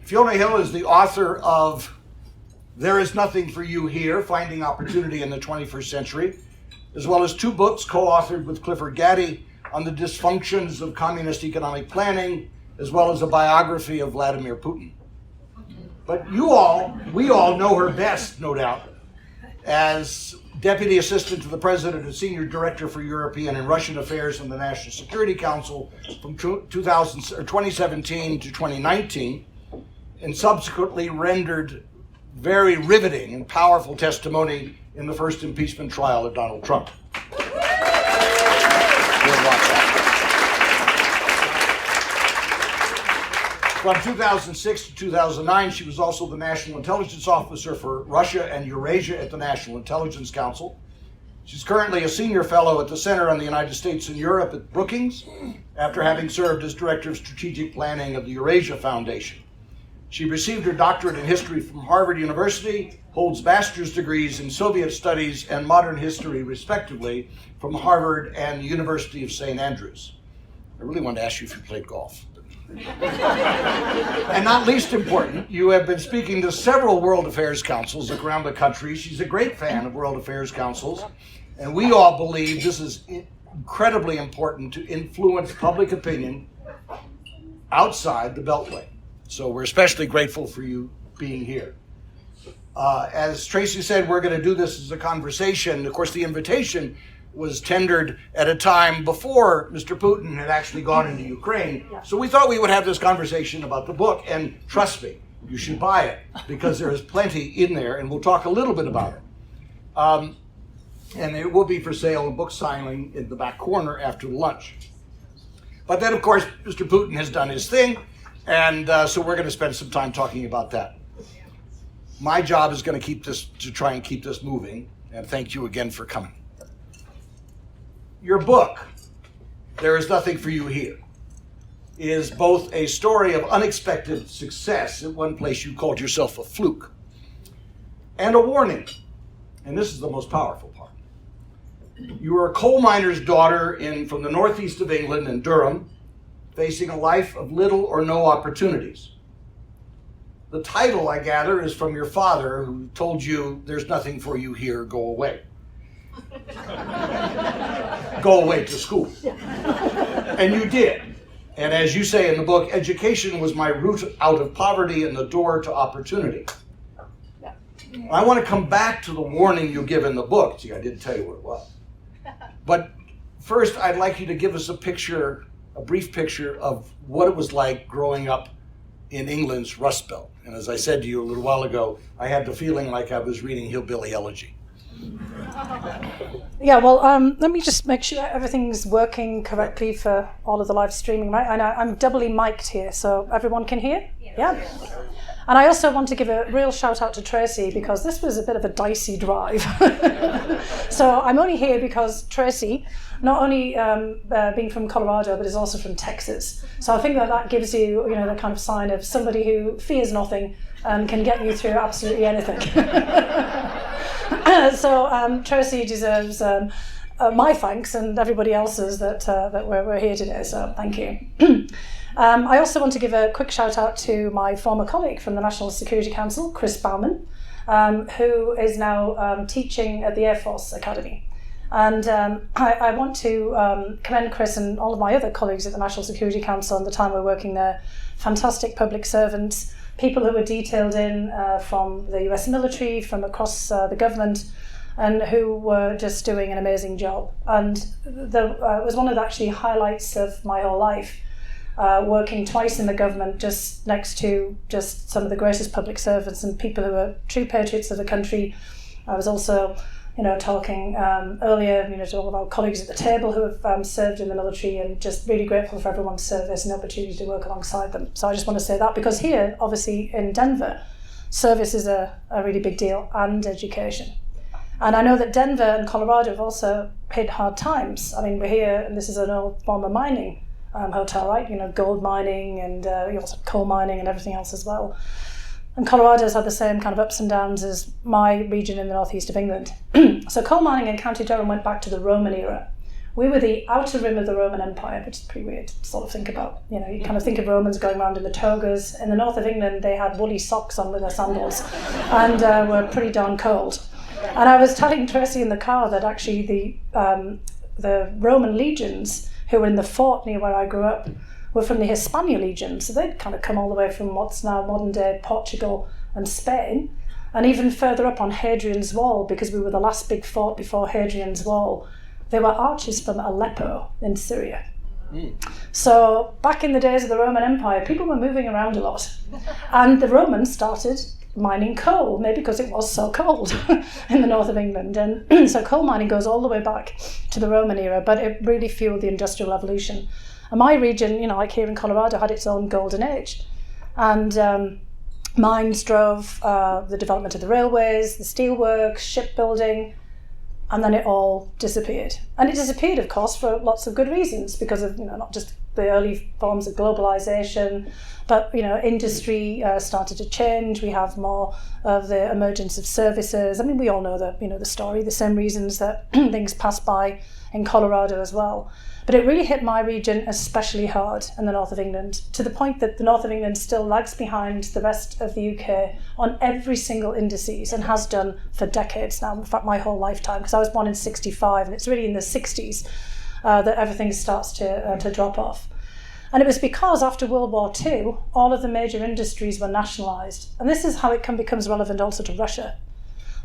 Fiona Hill is the author of There Is Nothing for You Here, Finding Opportunity in the 21st Century, as well as 2 books co-authored with Clifford Gaddy on the dysfunctions of communist economic planning, as well as a biography of Vladimir Putin. But we all know her best, no doubt, as Deputy Assistant to the President and Senior Director for European and Russian Affairs in the National Security Council from 2017 to 2019, and subsequently rendered very riveting and powerful testimony in the first impeachment trial of Donald Trump. From 2006 to 2009, she was also the National Intelligence Officer for Russia and Eurasia at the National Intelligence Council. She's currently a senior fellow at the Center on the United States and Europe at Brookings, after having served as Director of Strategic Planning of the Eurasia Foundation. She received her doctorate in history from Harvard University, holds master's degrees in Soviet studies and modern history, respectively, from Harvard and the University of St. Andrews. I really wanted to ask you if you played golf. And not least important, you have been speaking to several World Affairs Councils around the country. She's a great fan of World Affairs Councils, and we all believe this is incredibly important to influence public opinion outside the Beltway. So we're especially grateful for you being here. As Tracy said, we're going to do this as a conversation. Of course, the invitation was tendered at a time before Mr. Putin had actually gone into Ukraine. So we thought we would have this conversation about the book, and trust me, you should buy it, because there is plenty in there, and we'll talk a little bit about it. And it will be for sale in book signing in the back corner after lunch. But then, of course, Mr. Putin has done his thing, and so we're going to spend some time talking about that. My job is going to try and keep this moving, and thank you again for coming. Your book, There Is Nothing for You Here, is both a story of unexpected success. At one place you called yourself a fluke, and a warning. And this is the most powerful part. You were a coal miner's daughter from the northeast of England in Durham, facing a life of little or no opportunities. The title, I gather, is from your father, who told you, "There's nothing for you here, go away." Go away to school. And you did. And as you say in the book, education was my route out of poverty and the door to opportunity. I want to come back to the warning you give in the book. See, I didn't tell you what it was. But first, I'd like you to give us a brief picture of what it was like growing up in England's Rust Belt. And as I said to you a little while ago, I had the feeling like I was reading Hillbilly Elegy. Yeah, well, let me just make sure everything's working correctly for all of the live streaming, right? And I'm doubly mic'd here, so everyone can hear? Yeah. And I also want to give a real shout out to Tracy, because this was a bit of a dicey drive. So I'm only here because Tracy, not only being from Colorado, but is also from Texas. So I think that gives you, the kind of sign of somebody who fears nothing and can get you through absolutely anything. So Tracy deserves my thanks and everybody else's that we're here today, so thank you. I also want to give a quick shout out to my former colleague from the National Security Council, Chris Bauman, who is now teaching at the Air Force Academy. And I want to commend Chris and all of my other colleagues at the National Security Council and the time we're working there. Fantastic public servants, people who were detailed in from the US military, from across the government, and who were just doing an amazing job. And it was one of the actually highlights of my whole life, working twice in the government just next to just some of the greatest public servants and people who are true patriots of the country. I was also talking earlier, to all of our colleagues at the table who have served in the military, and just really grateful for everyone's service and the opportunity to work alongside them. So I just want to say that, because here, obviously in Denver, service is a really big deal, and education. And I know that Denver and Colorado have also hit hard times. I mean, we're here, and this is an old former mining hotel, right? Gold mining, and also coal mining and everything else as well. And Colorado's had the same kind of ups and downs as my region in the northeast of England. So coal mining in County Durham went back to the Roman era, We were the outer rim of the Roman Empire, which is pretty weird to sort of think about. You know, you kind of think of Romans going around in the togas. In the north of England, they had woolly socks on with their sandals and were pretty darn cold. And I was telling Tracy in the car that actually the Roman legions who were in the fort near where I grew up were from the Hispania legion. So they'd kind of come all the way from what's now modern-day Portugal and Spain, and even further up on Hadrian's Wall, because we were the last big fort before Hadrian's Wall. They were archers from Aleppo in Syria. So back in the days of the Roman Empire, people were moving around a lot. And the Romans started mining coal, maybe because it was so cold in the north of England. And so coal mining goes all the way back to the Roman era, but it really fueled the Industrial Revolution. And my region, you know, like here in Colorado, had its own golden age. And mines drove the development of the railways, the steelworks, shipbuilding, and then it all disappeared. And it disappeared, of course, for lots of good reasons, because of, you know, not just the early forms of globalization, but, you know, industry started to change. We have more of the emergence of services. I mean, we all know the story, the same reasons that things passed by in Colorado as well. But it really hit my region especially hard in the north of England, to the point that the north of England still lags behind the rest of the UK on every single indices, and has done for decades now, in fact my whole lifetime, because I was born in 65, and it's really in the 60s that everything starts to drop off. And it was because after World War II, all of the major industries were nationalised. And this is how it becomes relevant also to Russia,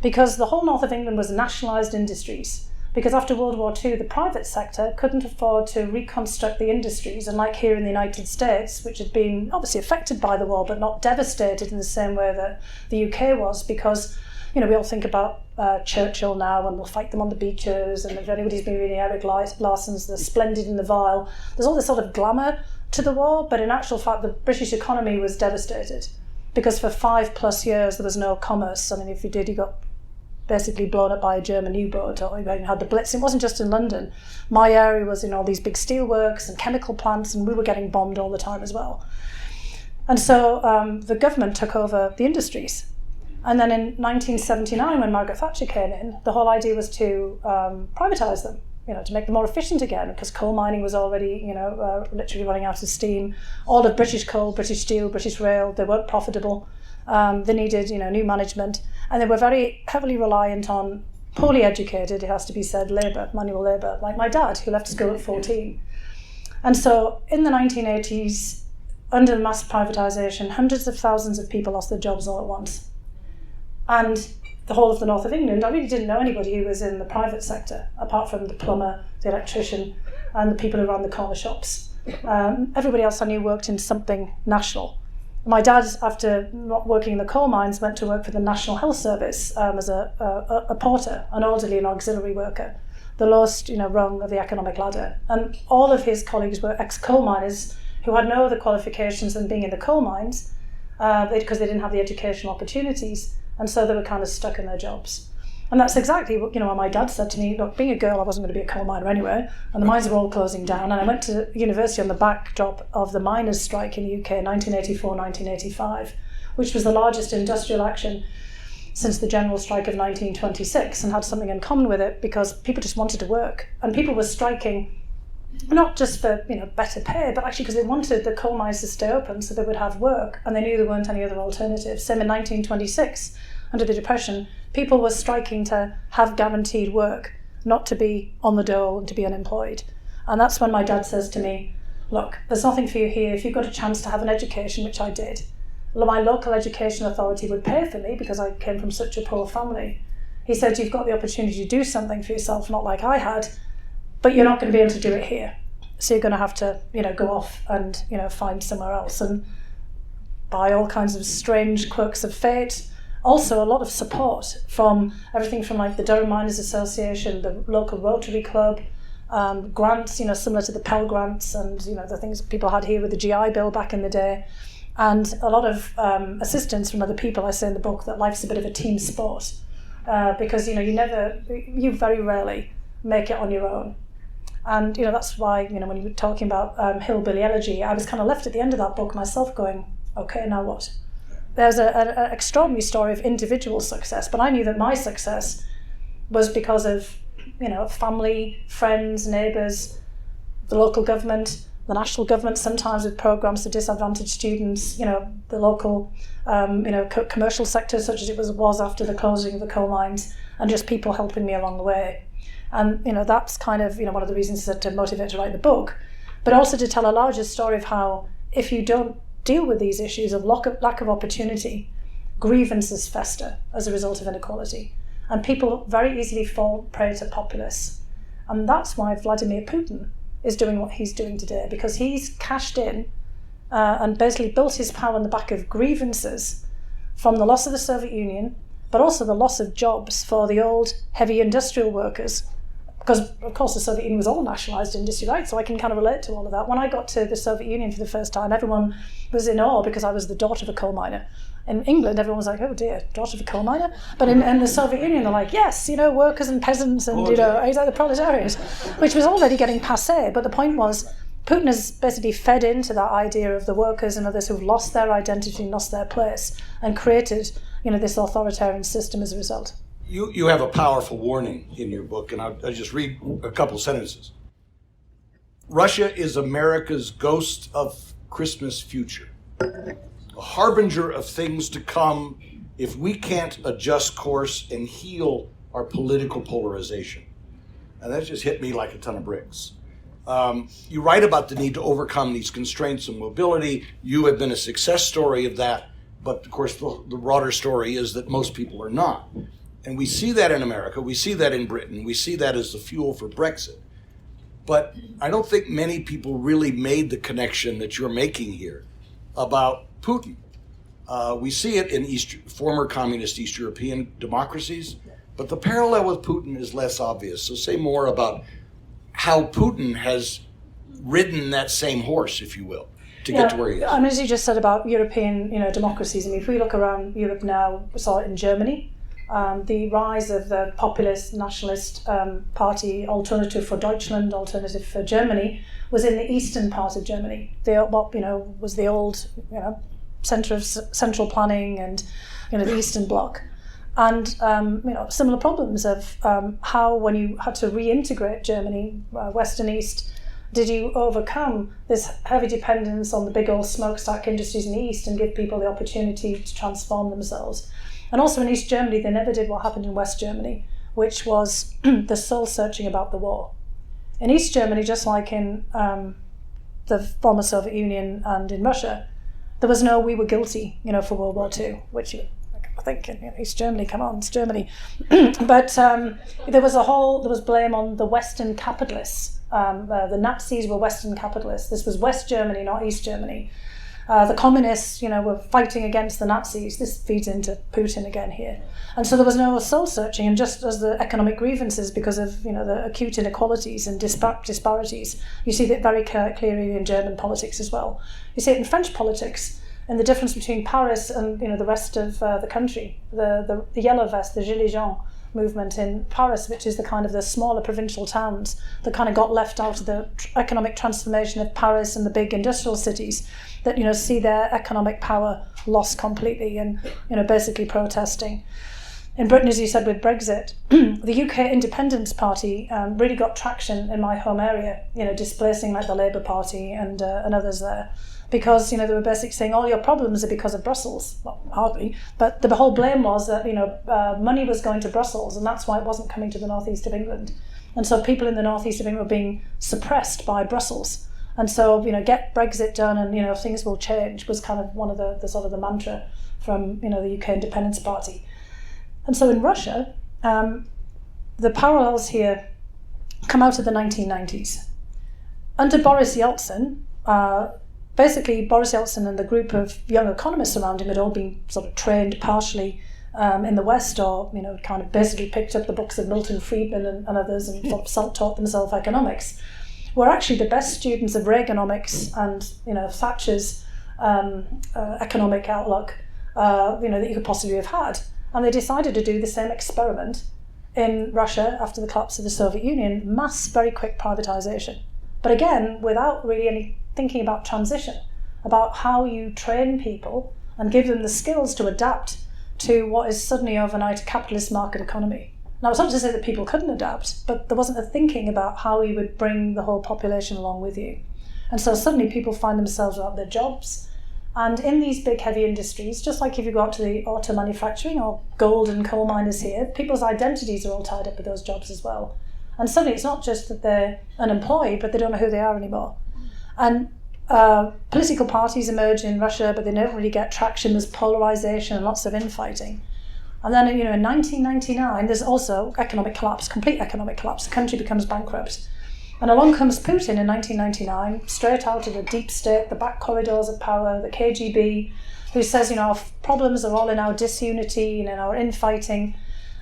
because the whole north of England was nationalised industries. Because after World War II, the private sector couldn't afford to reconstruct the industries. And like here in the United States, which had been obviously affected by the war, but not devastated in the same way that the UK was, because, you know, we all think about Churchill now, and we'll fight them on the beaches. And if anybody's been reading Eric Larson's The Splendid and the Vile, there's all this sort of glamour to the war, but in actual fact, the British economy was devastated. Because for 5+ years, there was no commerce. I mean, if you did, you got basically blown up by a German U-boat, or you had the Blitz. It wasn't just in London. My area was in all these big steelworks and chemical plants, and we were getting bombed all the time as well. And so the government took over the industries. And then in 1979, when Margaret Thatcher came in, the whole idea was to privatise them, you know, to make them more efficient again, because coal mining was already, you know, literally running out of steam. All of British coal, British steel, British rail, they weren't profitable. They needed, you know, new management, and they were very heavily reliant on poorly educated, it has to be said, labour, manual labour, like my dad, who left school at 14. And so in the 1980s, under mass privatisation, hundreds of thousands of people lost their jobs all at once. And the whole of the north of England, I really didn't know anybody who was in the private sector, apart from the plumber, the electrician, and the people who ran the corner shops. Everybody else I knew worked in something national. My dad, after not working in the coal mines, went to work for the National Health Service as a porter, an orderly and auxiliary worker, the lowest, you know, rung of the economic ladder. And all of his colleagues were ex-coal miners who had no other qualifications than being in the coal mines because they didn't have the educational opportunities, and so they were kind of stuck in their jobs. And that's exactly what, you know, what my dad said to me. Look, being a girl, I wasn't going to be a coal miner anyway, and the mines were all closing down. And I went to university on the backdrop of the miners' strike in the UK in 1984, 1985, which was the largest industrial action since the general strike of 1926, and had something in common with it, because people just wanted to work. And people were striking not just for, you know, better pay, but actually because they wanted the coal mines to stay open so they would have work, and they knew there weren't any other alternatives. Same in 1926, under the Depression, people were striking to have guaranteed work, not to be on the dole and to be unemployed. And that's when my dad says to me, look, there's nothing for you here. If you've got a chance to have an education, which I did, my local education authority would pay for me because I came from such a poor family. He said, you've got the opportunity to do something for yourself, not like I had, but you're not going to be able to do it here. So you're going to have to, you know, go off and, you know, find somewhere else. And by all kinds of strange quirks of fate, also a lot of support from everything from like the Durham Miners Association, the local Rotary Club, grants, you know, similar to the Pell grants and, you know, the things people had here with the GI Bill back in the day, and a lot of assistance from other people. I say in the book that life's a bit of a team sport because, you know, you very rarely make it on your own. And, you know, that's why, you know, when you were talking about Hillbilly Elegy, I was kind of left at the end of that book myself going, okay, now what? There's an extraordinary story of individual success, but I knew that my success was because of family, friends, neighbours, the local government, the national government, sometimes with programs for disadvantaged students, the local, commercial sector, such as it was after the closing of the coal mines, and just people helping me along the way. And, that's kind of, one of the reasons that motivated to write the book, but also to tell a larger story of how if you don't deal with these issues of lack of opportunity, grievances fester as a result of inequality. And people very easily fall prey to populists. And that's why Vladimir Putin is doing what he's doing today, because he's cashed in and basically built his power on the back of grievances from the loss of the Soviet Union, but also the loss of jobs for the old heavy industrial workers. Because, of course, the Soviet Union was all nationalised industry, right? So I can kind of relate to all of that. When I got to the Soviet Union for the first time, everyone was in awe because I was the daughter of a coal miner. In England, everyone was like, oh dear, daughter of a coal miner? But in the Soviet Union, they're like, yes, workers and peasants and, the proletariat, which was already getting passé. But the point was, Putin has basically fed into that idea of the workers and others who've lost their identity and lost their place and created, this authoritarian system as a result. You have a powerful warning in your book, and I'll just read a couple sentences. Russia is America's ghost of Christmas future, a harbinger of things to come if we can't adjust course and heal our political polarization. And that just hit me like a ton of bricks. You write about the need to overcome these constraints of mobility. You have been a success story of that, but of course the broader story is that most people are not. And we see that in America, we see that in Britain, we see that as the fuel for Brexit. But I don't think many people really made the connection that you're making here about Putin. We see it in former communist East European democracies, but the parallel with Putin is less obvious. So say more about how Putin has ridden that same horse, if you will, to get to where he is. I mean, as you just said about European, democracies. I mean, if we look around Europe now, we saw it in Germany. The rise of the populist nationalist party Alternative for Deutschland, Alternative for Germany, was in the eastern part of Germany. What was the old centre of central planning and the Eastern Bloc, and similar problems of how when you had to reintegrate Germany, West and East, did you overcome this heavy dependence on the big old smokestack industries in the East and give people the opportunity to transform themselves? And also in East Germany, they never did what happened in West Germany, which was the soul searching about the war. In East Germany, just like in the former Soviet Union and in Russia, there was no "we were guilty," for World War II, which you think in East Germany, come on, it's Germany. But there was blame on the Western capitalists. The Nazis were Western capitalists. This was West Germany, not East Germany. The communists, were fighting against the Nazis. This feeds into Putin again here. And so there was no soul searching, and just as the economic grievances because of, the acute inequalities and disparities, you see that very clearly in German politics as well. You see it in French politics, and the difference between Paris and, the rest of the country. The yellow vest, the Gilets jaunes movement in Paris, which is the kind of the smaller provincial towns that kind of got left out of the economic transformation of Paris and the big industrial cities, that see their economic power lost completely and basically protesting. In Britain, as you said, with Brexit, the UK Independence Party really got traction in my home area, displacing like the Labour Party and others there, because they were basically saying all your problems are because of Brussels. Well, hardly, but the whole blame was that money was going to Brussels, and that's why it wasn't coming to the northeast of England. And so people in the northeast of England were being suppressed by Brussels. And so, get Brexit done and, things will change was kind of one of the sort of the mantra from, the UK Independence Party. And so in Russia, the parallels here come out of the 1990s. Under Boris Yeltsin, basically Boris Yeltsin and the group of young economists around him had all been sort of trained partially in the West, or, kind of basically picked up the books of Milton Friedman and others and sort of self-taught themselves economics, were actually the best students of Reaganomics and, Thatcher's economic outlook, that you could possibly have had. And they decided to do the same experiment in Russia after the collapse of the Soviet Union, mass, very quick privatization. But again, without really any thinking about transition, about how you train people and give them the skills to adapt to what is suddenly overnight a capitalist market economy. Now, it's not to say that people couldn't adapt, but there wasn't a thinking about how you would bring the whole population along with you. And so suddenly people find themselves without their jobs. And in these big heavy industries, just like if you go out to the auto manufacturing or gold and coal miners here, people's identities are all tied up with those jobs as well. And suddenly it's not just that they're unemployed, but they don't know who they are anymore. And political parties emerge in Russia, but they don't really get traction. There's polarization and lots of infighting. And then, in 1999, there's also economic collapse, complete economic collapse. The country becomes bankrupt. And along comes Putin in 1999, straight out of the deep state, the back corridors of power, the KGB, who says, our problems are all in our disunity and in our infighting,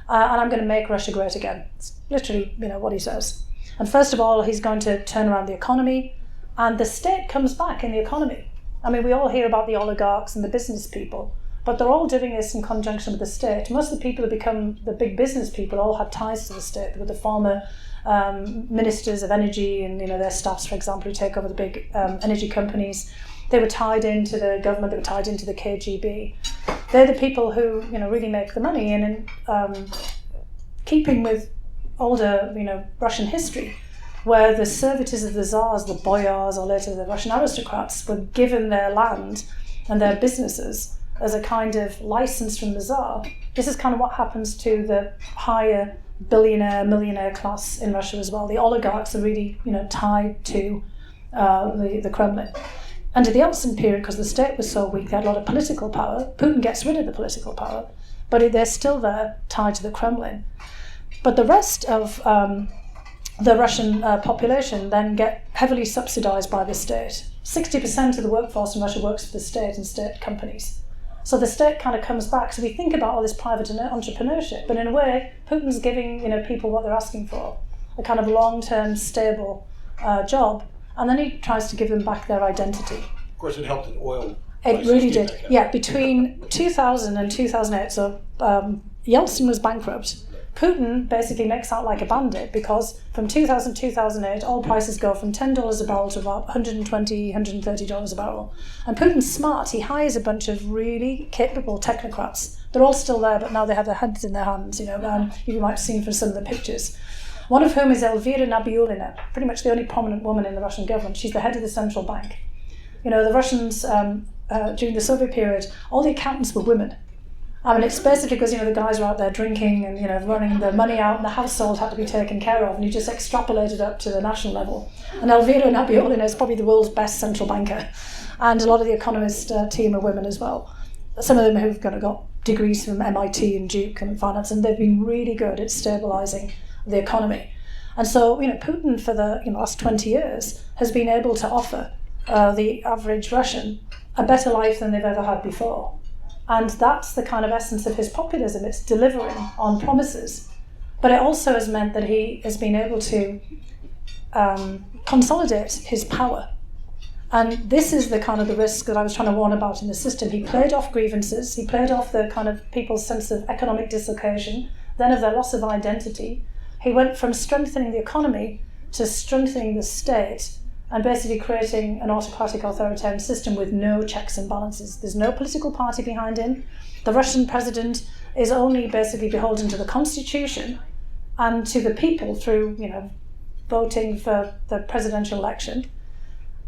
and I'm going to make Russia great again. It's literally, what he says. And first of all, he's going to turn around the economy, and the state comes back in the economy. I mean, we all hear about the oligarchs and the business people, but they're all doing this in conjunction with the state. Most of the people who become the big business people all had ties to the state, with the former ministers of energy and their staffs, for example, who take over the big energy companies. They were tied into the government, they were tied into the KGB. They're the people who really make the money. And in keeping with older Russian history, where the servitors of the Tsars, the boyars, or later the Russian aristocrats, were given their land and their businesses as a kind of license from the Tsar. This is kind of what happens to the higher billionaire, millionaire class in Russia as well. The oligarchs are really, tied to the Kremlin. Under the Yeltsin period, because the state was so weak, they had a lot of political power. Putin gets rid of the political power, but they're still there, tied to the Kremlin. But the rest of the Russian population then get heavily subsidized by the state. 60% of the workforce in Russia works for the state and state companies. So the state kind of comes back. So we think about all this private entrepreneurship, but in a way, Putin's giving people what they're asking for, a kind of long-term, stable job, and then he tries to give them back their identity. Of course, it helped that oil. It really did. Yeah, between 2000 and 2008, so Yeltsin was bankrupt. Putin basically makes out like a bandit, because from 2000 to 2008, oil prices go from $10 a barrel to about $120, $130 a barrel. And Putin's smart. He hires a bunch of really capable technocrats. They're all still there, but now they have their heads in their hands. You might have seen from some of the pictures. One of whom is Elvira Nabiullina, pretty much the only prominent woman in the Russian government. She's the head of the central bank. The Russians, during the Soviet period, all the accountants were women. I mean, it's basically because, the guys were out there drinking and, running the money out, and the household had to be taken care of, and you just extrapolated up to the national level. And Elvira Nabiullina is probably the world's best central banker. And a lot of the economist team are women as well. Some of them who've got degrees from MIT and Duke and finance, and they've been really good at stabilizing the economy. And so, Putin for the last 20 years has been able to offer the average Russian a better life than they've ever had before. And that's the kind of essence of his populism. It's delivering on promises. But it also has meant that he has been able to consolidate his power. And this is the kind of the risk that I was trying to warn about in the system. He played off grievances. He played off the kind of people's sense of economic dislocation, then of their loss of identity. He went from strengthening the economy to strengthening the state, and basically creating an autocratic authoritarian system with no checks and balances. There's no political party behind him. The Russian president is only basically beholden to the constitution and to the people through, voting for the presidential election.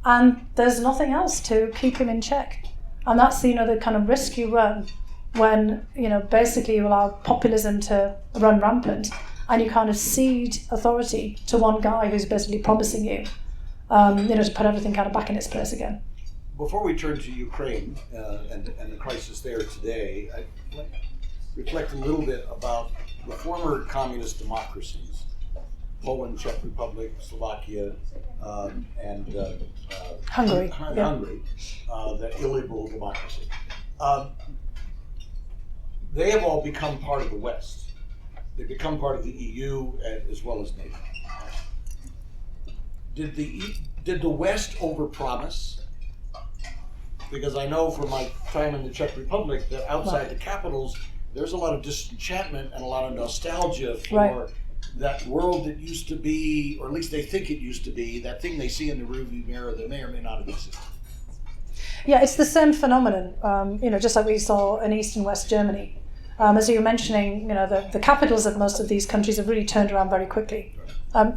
And there's nothing else to keep him in check. And that's, the kind of risk you run when, basically you allow populism to run rampant and you kind of cede authority to one guy who's basically promising you to put everything kind of back in its place again. Before we turn to Ukraine and the crisis there today, I'd like to reflect a little bit about the former communist democracies, Poland, Czech Republic, Slovakia, and Hungary. Hungary, the illiberal democracy. They have all become part of the West. They've become part of the EU as well as NATO. Did the West overpromise? Because I know from my time in the Czech Republic that outside the capitals, there's a lot of disenchantment and a lot of nostalgia for that world that used to be, or at least they think it used to be, that thing they see in the rearview mirror that may or may not have existed. Yeah, it's the same phenomenon, just like we saw in East and West Germany. As you were mentioning, the capitals of most of these countries have really turned around very quickly.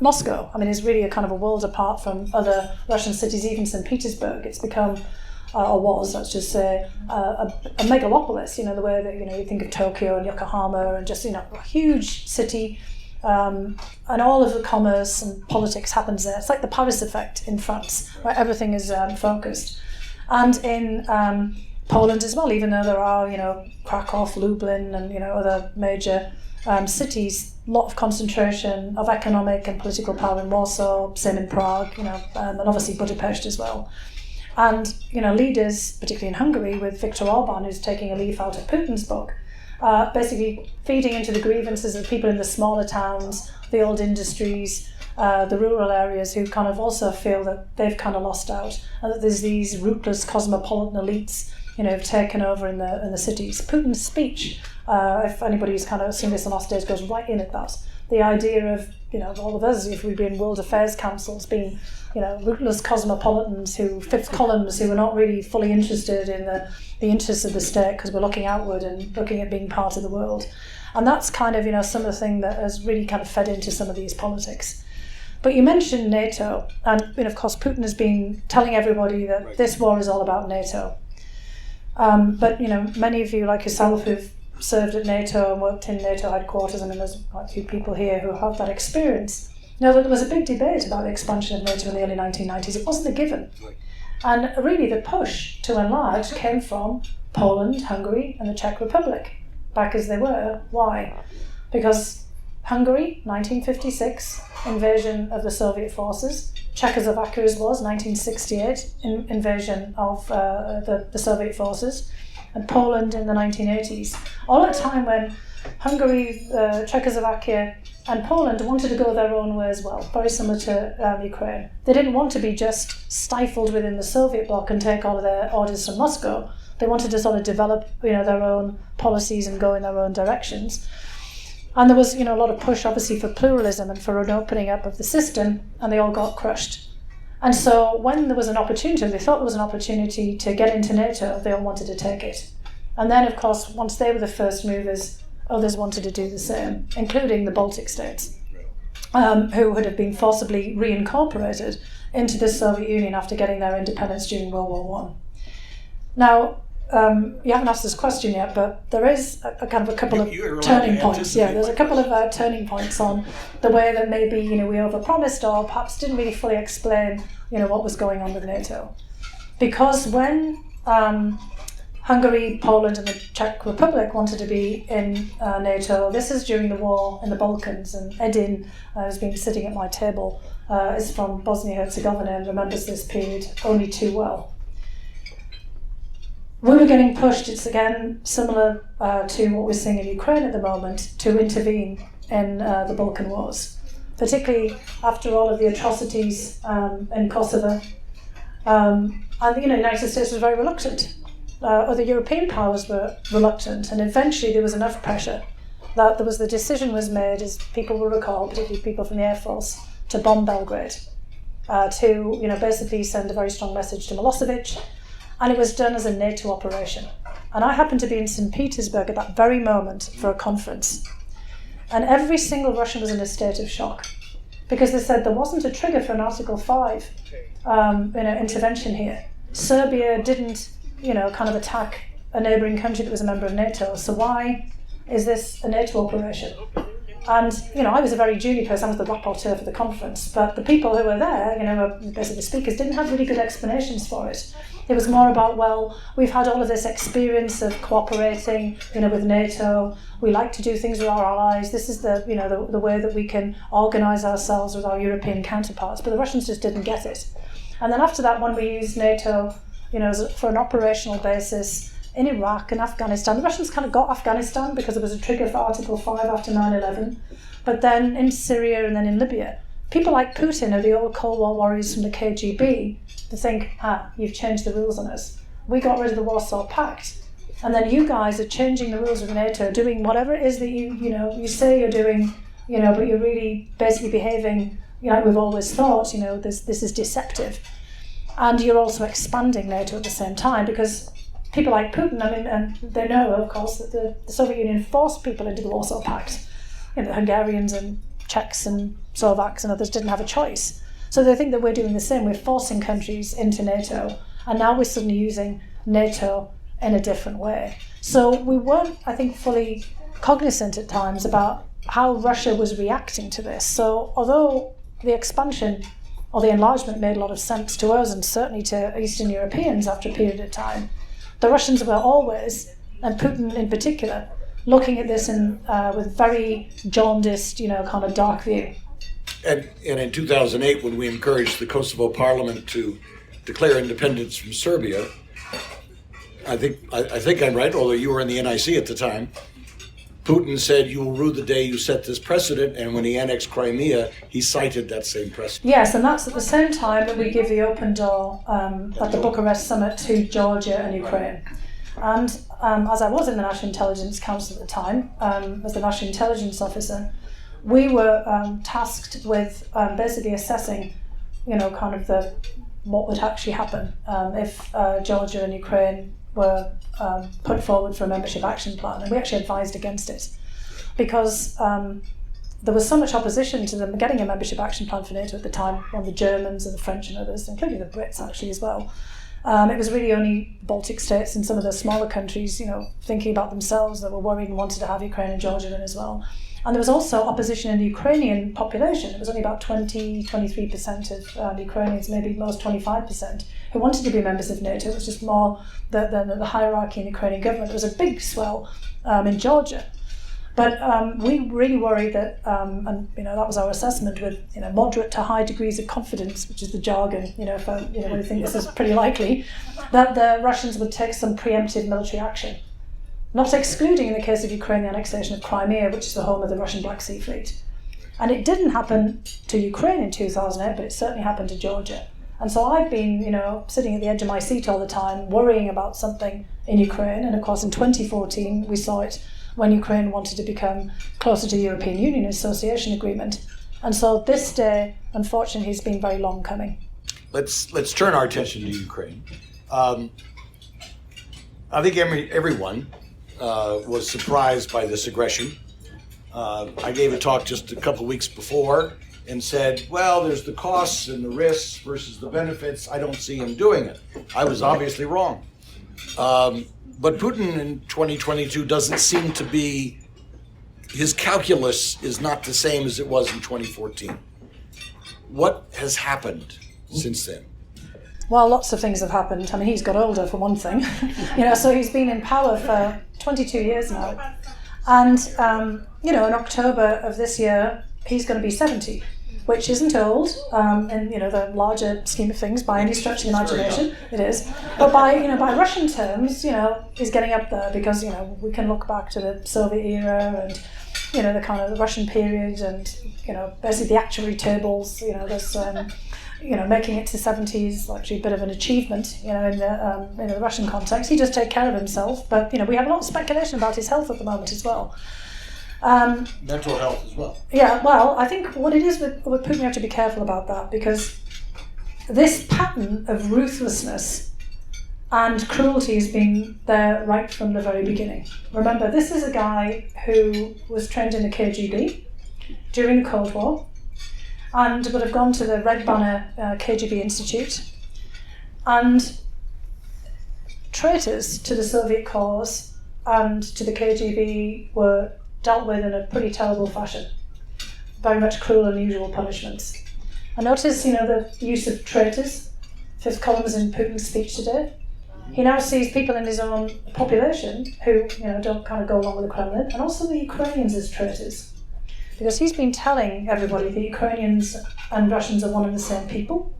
Moscow, is really a kind of a world apart from other Russian cities, even St. Petersburg. It's become, or was, let's just say, a megalopolis, the way that, you think of Tokyo and Yokohama and just, a huge city, and all of the commerce and politics happens there. It's like the Paris effect in France, where everything is focused. And in Poland as well, even though there are, Krakow, Lublin and, other major cities, a lot of concentration of economic and political power in Warsaw, same in Prague, and obviously Budapest as well. And, leaders, particularly in Hungary, with Viktor Orban, who's taking a leaf out of Putin's book, basically feeding into the grievances of people in the smaller towns, the old industries, the rural areas who kind of also feel that they've kind of lost out, and that there's these ruthless cosmopolitan elites, have taken over in the cities. Putin's speech, if anybody's kind of seen this on our stage, goes right in at that. The idea of, all of us, if we've been World Affairs Councils, being, ruthless cosmopolitans fifth columns who are not really fully interested in the interests of the state because we're looking outward and looking at being part of the world. And that's kind of, some of the thing that has really kind of fed into some of these politics. But you mentioned NATO, and of course Putin has been telling everybody that this war is all about NATO. But many of you, like yourself, who've served at NATO and worked in NATO headquarters, there's quite a few people here who have that experience, know that there was a big debate about the expansion of NATO in the early 1990s. It wasn't a given. And really the push to enlarge came from Poland, Hungary and the Czech Republic, back as they were. Why? Because Hungary, 1956, invasion of the Soviet forces. Czechoslovakia as was, 1968, invasion of the Soviet forces. And Poland in the 1980s. All at a time when Hungary, Czechoslovakia and Poland wanted to go their own way as well, very similar to Ukraine. They didn't want to be just stifled within the Soviet bloc and take all of their orders from Moscow. They wanted to sort of develop their own policies and go in their own directions. And there was, a lot of push, obviously, for pluralism and for an opening up of the system, and they all got crushed. And so when there was an opportunity, they thought there was an opportunity to get into NATO, they all wanted to take it. And then, of course, once they were the first movers, others wanted to do the same, including the Baltic states, who would have been forcibly reincorporated into the Soviet Union after getting their independence during World War I. Now, you haven't asked this question yet, but there is a kind of a couple of turning points. Yeah, there's a couple of turning points on the way that maybe we overpromised or perhaps didn't really fully explain what was going on with NATO. Because when Hungary, Poland, and the Czech Republic wanted to be in NATO, this is during the war in the Balkans, and Edin, who's been sitting at my table, is from Bosnia-Herzegovina and remembers this period only too well. We were getting pushed, it's again similar to what we're seeing in Ukraine at the moment, to intervene in the Balkan wars, particularly after all of the atrocities in Kosovo. And the United States was very reluctant. Other European powers were reluctant, and eventually there was enough pressure that the decision was made, as people will recall, particularly people from the Air Force, to bomb Belgrade, to basically send a very strong message to Milosevic. And it was done as a NATO operation. And I happened to be in St. Petersburg at that very moment for a conference. And every single Russian was in a state of shock, because they said there wasn't a trigger for an Article 5 intervention here. Serbia didn't, kind of attack a neighbouring country that was a member of NATO. So why is this a NATO operation? And, I was a very junior person, I was the rapporteur for the conference, but the people who were there, basically the speakers, didn't have really good explanations for it. It was more about, well, we've had all of this experience of cooperating, with NATO. We like to do things with our allies. This is the way that we can organise ourselves with our European counterparts. But the Russians just didn't get it. And then after that, when we used NATO, for an operational basis in Iraq and Afghanistan, the Russians kind of got Afghanistan because there was a trigger for Article 5 after 9/11. But then in Syria and then in Libya, people like Putin are the old Cold War warriors from the KGB. They think, you've changed the rules on us. We got rid of the Warsaw Pact. And then you guys are changing the rules of NATO, doing whatever it is that you say you're doing, but you're really basically behaving, like we've always thought, this is deceptive. And you're also expanding NATO at the same time, because people like Putin, I mean, and they know, of course, that the Soviet Union forced people into the Warsaw Pact. You know, the Hungarians and Czechs and Slovaks and others didn't have a choice. So they think that we're doing the same. We're forcing countries into NATO, and now we're suddenly using NATO in a different way. So we weren't, I think, fully cognizant at times about how Russia was reacting to this. So although the expansion or the enlargement made a lot of sense to us and certainly to Eastern Europeans after a period of time, the Russians were always, and Putin in particular, looking at this with very jaundiced, kind of dark view. And in 2008, when we encouraged the Kosovo parliament to declare independence from Serbia, I think I'm right, although you were in the NIC at the time, Putin said, "You will rue the day you set this precedent," and when he annexed Crimea, he cited that same precedent. Yes, and that's at the same time that we give the open door at the Bucharest summit to Georgia and Ukraine. And as I was in the National Intelligence Council at the time, as the National Intelligence Officer, we were tasked with basically assessing, kind of what would actually happen if Georgia and Ukraine were put forward for a membership action plan, and we actually advised against it because there was so much opposition to them getting a membership action plan for NATO at the time from the Germans and the French and others, including the Brits actually as well. It was really only Baltic states and some of the smaller countries, thinking about themselves that were worried and wanted to have Ukraine and Georgia in as well. And there was also opposition in the Ukrainian population. It was only about 23% of Ukrainians, maybe most 25%, who wanted to be members of NATO. It was just more the hierarchy in the Ukrainian government. There was a big swell in Georgia. But we really worried that, and that was our assessment, with moderate to high degrees of confidence, which is the jargon, for we think this is pretty likely, that the Russians would take some preemptive military action. Not excluding, in the case of Ukraine, the annexation of Crimea, which is the home of the Russian Black Sea Fleet. And it didn't happen to Ukraine in 2008, but it certainly happened to Georgia. And so I've been, sitting at the edge of my seat all the time, worrying about something in Ukraine. And of course, in 2014, we saw it when Ukraine wanted to become closer to the European Union Association Agreement. And so this day, unfortunately, has been very long coming. Let's turn our attention to Ukraine. I think everyone was surprised by this aggression. I gave a talk just a couple weeks before and said, well, there's the costs and the risks versus the benefits. I don't see him doing it. I was obviously wrong. But Putin in 2022 doesn't seem to be, his calculus is not the same as it was in 2014. What has happened since then? Well, lots of things have happened. I mean, he's got older, for one thing. So he's been in power for 22 years now. And, in October of this year, he's going to be 70, which isn't old in, the larger scheme of things by any stretch of the imagination. It is. But by Russian terms, he's getting up there because, we can look back to the Soviet era and, the kind of the Russian period and, basically the actuary tables, there's... making it to 70 is actually a bit of an achievement, in the Russian context. He does take care of himself, but, we have a lot of speculation about his health at the moment as well. Mental health as well. Yeah, well, I think what it is with Putin, we have to be careful about that, because this pattern of ruthlessness and cruelty has been there right from the very beginning. Remember, this is a guy who was trained in the KGB during the Cold War, and would have gone to the Red Banner KGB Institute, and traitors to the Soviet cause and to the KGB were dealt with in a pretty terrible fashion. Very much cruel and unusual punishments. And notice, the use of traitors, fifth column is in Putin's speech today. He now sees people in his own population who, don't kind of go along with the Kremlin, and also the Ukrainians as traitors. Because he's been telling everybody that Ukrainians and Russians are one and the same people.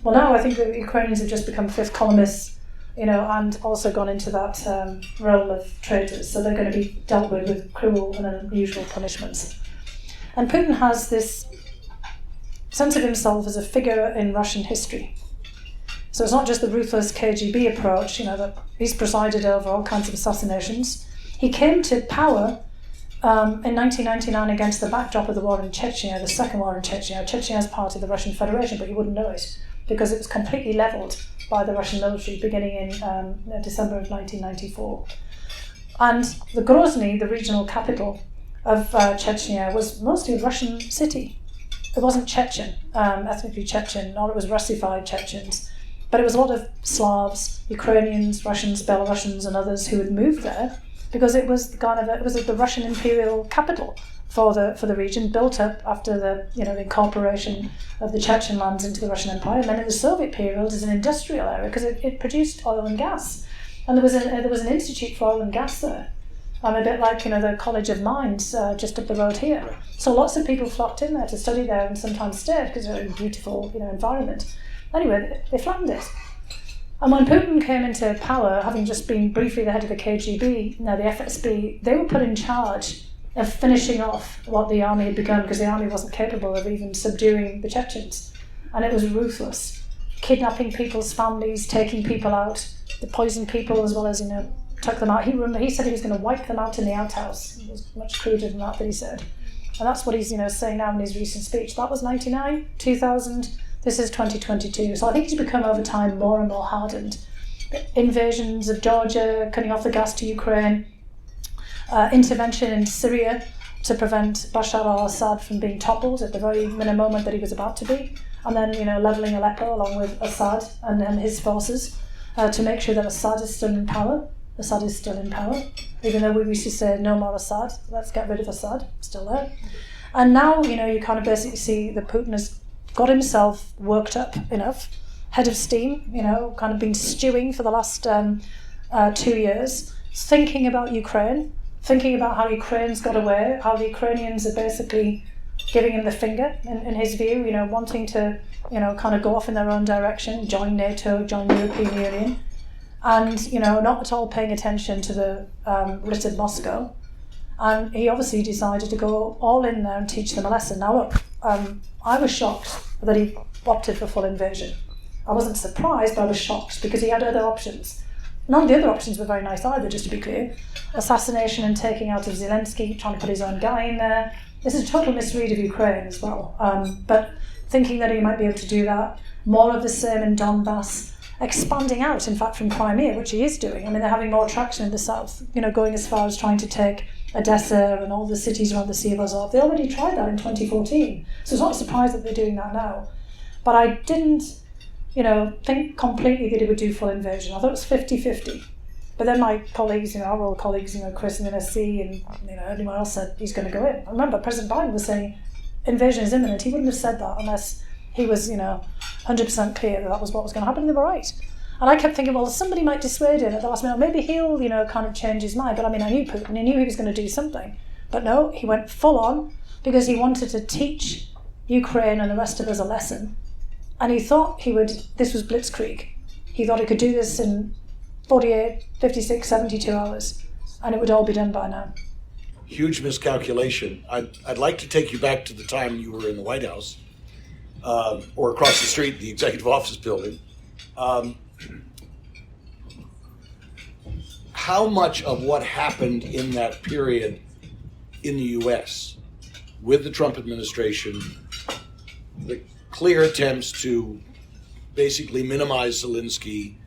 Well, now I think that the Ukrainians have just become fifth columnists, and also gone into that realm of traitors. So they're going to be dealt with cruel and unusual punishments. And Putin has this sense of himself as a figure in Russian history. So it's not just the ruthless KGB approach, that he's presided over all kinds of assassinations. He came to power in 1999 against the backdrop of the war in Chechnya, the second war in Chechnya. Chechnya is part of the Russian Federation, but you wouldn't know it. because it was completely leveled by the Russian military beginning in December of 1994. And the Grozny, the regional capital of Chechnya, was mostly a Russian city. It wasn't Chechen, ethnically Chechen, nor it was Russified Chechens, but it was a lot of Slavs, Ukrainians, Russians, Belarusians, and others who had moved there because it was the Russian imperial capital for the region, built up after the incorporation of the Chechen lands into the Russian Empire, and then in the Soviet period as an industrial area because it produced oil and gas, and there was an institute for oil and gas there. A bit like the College of Mines just up the road here. So lots of people flocked in there to study there and sometimes stayed because it's a beautiful environment. Anyway, they flattened it. And when Putin came into power, having just been briefly the head of the KGB, now the FSB, they were put in charge of finishing off what the army had begun because the army wasn't capable of even subduing the Chechens. And it was ruthless. Kidnapping people's families, taking people out, they poisoned people as well as, took them out. He said he was going to wipe them out in the outhouse. It was much cruder than that he said. And that's what he's saying now in his recent speech. That was 99, 2000, this is 2022. So I think he's become over time more and more hardened. Invasions of Georgia, cutting off the gas to Ukraine, intervention in Syria to prevent Bashar al-Assad from being toppled at the very moment that he was about to be, and then levelling Aleppo along with Assad and his forces to make sure that Assad is still in power. Assad is still in power, even though we used to say no more Assad, let's get rid of Assad, still there. And now, you kind of basically see that Putin has got himself worked up enough, head of steam, kind of been stewing for the last 2 years, thinking about Ukraine, thinking about how Ukraine's got away, how the Ukrainians are basically giving him the finger, in his view, wanting to, kind of go off in their own direction, join NATO, join the European Union. And, not at all paying attention to the writ of Moscow. And he obviously decided to go all in there and teach them a lesson. Now look, I was shocked that he opted for full invasion. I wasn't surprised, but I was shocked because he had other options. None of the other options were very nice either, just to be clear. Assassination and taking out of Zelensky, trying to put his own guy in there. This is a total misread of Ukraine as well. But thinking that he might be able to do that, more of the same in Donbass, expanding out, in fact, from Crimea, which he is doing. I mean, they're having more traction in the south, going as far as trying to take Odessa and all the cities around the Sea of Azov. They already tried that in 2014. So it's not a surprise that they're doing that now. But I didn't, think completely that he would do full invasion. I thought it was 50-50. But then my colleagues, our old colleagues, Chris in the NSC and, anyone else said he's going to go in. I remember President Biden was saying invasion is imminent. He wouldn't have said that unless he was, 100% clear that was what was going to happen, and they were right. And I kept thinking, well, somebody might dissuade him at the last minute. Maybe he'll, kind of change his mind. But I knew Putin. I knew he was going to do something. But no, he went full on because he wanted to teach Ukraine and the rest of us a lesson. And he thought this was blitzkrieg. He thought he could do this in 48, 56, 72 hours. And it would all be done by now. Huge miscalculation. I'd like to take you back to the time you were in the White House. Or across the street, the executive office building. How much of what happened in that period in the U.S. with the Trump administration, the clear attempts to basically minimize Zelensky,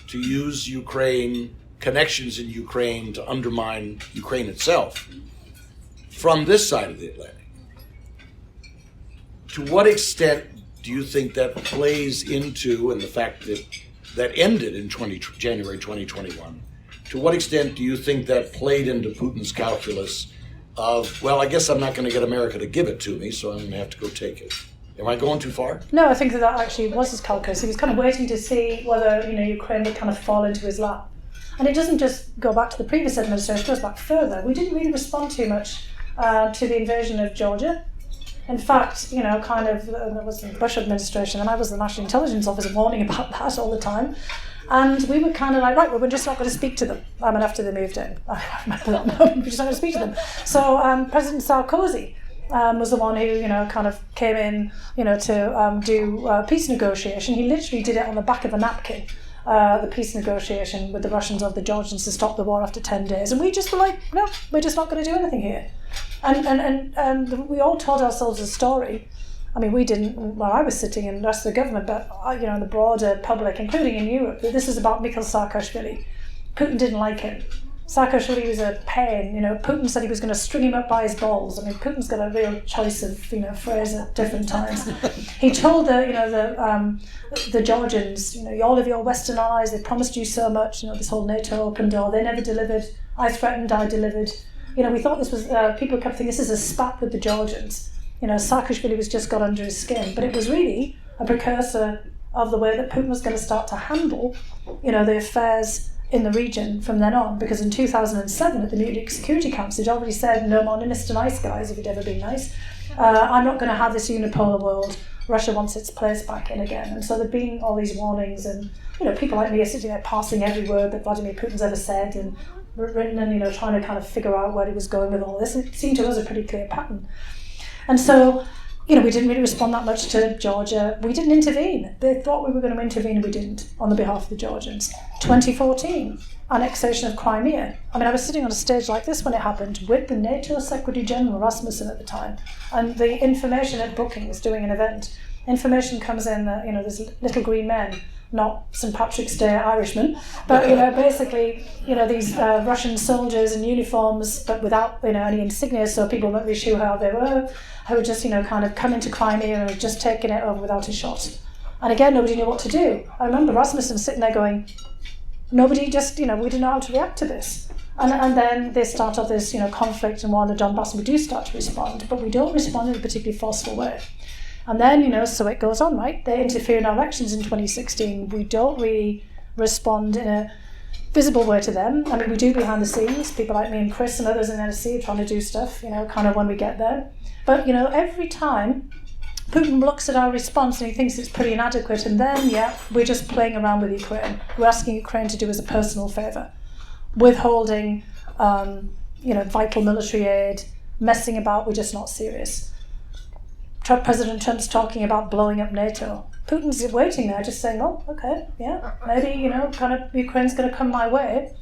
to use Ukraine, connections in Ukraine to undermine Ukraine itself, from this side of the Atlantic? To what extent do you think that plays into, and the fact that ended in January 2021, to what extent do you think that played into Putin's calculus of, well, I guess I'm not going to get America to give it to me, so I'm going to have to go take it? Am I going too far? No, I think that actually was his calculus. He was kind of waiting to see whether, Ukraine would kind of fall into his lap. And it doesn't just go back to the previous administration, it goes back further. We didn't really respond too much to the invasion of Georgia. In fact, there was the Bush administration, and I was the National Intelligence Officer warning about that all the time. And we were kind of like, right, well, we're just not going to speak to them. After they moved in. I remember that moment, we're just not going to speak to them. So President Sarkozy was the one who, kind of came in, to do peace negotiation. He literally did it on the back of a napkin. The peace negotiation with the Russians or the Georgians to stop the war after 10 days. And we just were like, no, we're just not going to do anything here. And we all told ourselves a story I mean, we didn't where I was sitting and the rest of the government, but the broader public, including in Europe, that this is about Mikhail Saakashvili. Putin didn't like him. Saakashvili was a pain. Putin said he was going to string him up by his balls. I mean, Putin's got a real choice of phrase at different times. He told the Georgians, all of your Western allies, they promised you so much. This whole NATO open door, they never delivered. I threatened, I delivered. We thought this was people kept thinking this is a spat with the Georgians. Saakashvili was just got under his skin, but it was really a precursor of the way that Putin was going to start to handle, the affairs in the region from then on. Because in 2007 at the Munich Security Council, he'd already said, no more minister nice guys, if he'd ever been nice. I'm not going to have this unipolar world. Russia wants its place back in again. And so there've been all these warnings, and people like me are sitting there parsing every word that Vladimir Putin's ever said and written, and trying to kind of figure out where he was going with all this. It seemed to us a pretty clear pattern. And so, we didn't really respond that much to Georgia. We didn't intervene. They thought we were going to intervene and we didn't, on the behalf of the Georgians. 2014, annexation of Crimea. I mean, I was sitting on a stage like this when it happened with the NATO Secretary General Rasmussen at the time, and the information at Brookings doing an event. Information comes in that, there's little green men, not St. Patrick's Day Irishmen, but, basically, these Russian soldiers in uniforms, but without, any insignia, so people weren't really sure how they were, who had just, kind of come into Crimea and had just taken it over without a shot. And again, nobody knew what to do. I remember Rasmussen sitting there going, nobody just, we didn't know how to react to this. And then they start off this, conflict and war in the Donbass, and we do start to respond, but we don't respond in a particularly forceful way. And then, so it goes on, right? They interfere in our elections in 2016. We don't really respond in a visible way to them. I mean, we do behind the scenes. People like me and Chris and others in NSC are trying to do stuff, kind of when we get there. But, every time Putin looks at our response and he thinks it's pretty inadequate, and then, we're just playing around with Ukraine. We're asking Ukraine to do us a personal favour. Withholding, vital military aid, messing about, we're just not serious. President Trump's talking about blowing up NATO. Putin's waiting there, just saying, oh, okay, maybe, kind of Ukraine's going to come my way.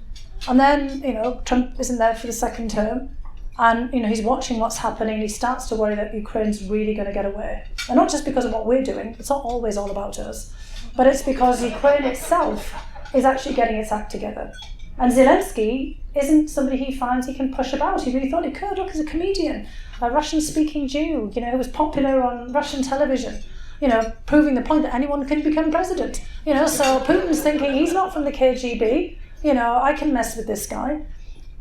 And then, Trump isn't there for the second term. And, he's watching what's happening. He starts to worry that Ukraine's really going to get away. And not just because of what we're doing. It's not always all about us. But it's because Ukraine itself is actually getting its act together. And Zelensky isn't somebody he finds he can push about. He really thought he could. Look, he's a comedian, a Russian-speaking Jew, who was popular on Russian television, proving the point that anyone can become president. So Putin's thinking he's not from the KGB. I can mess with this guy.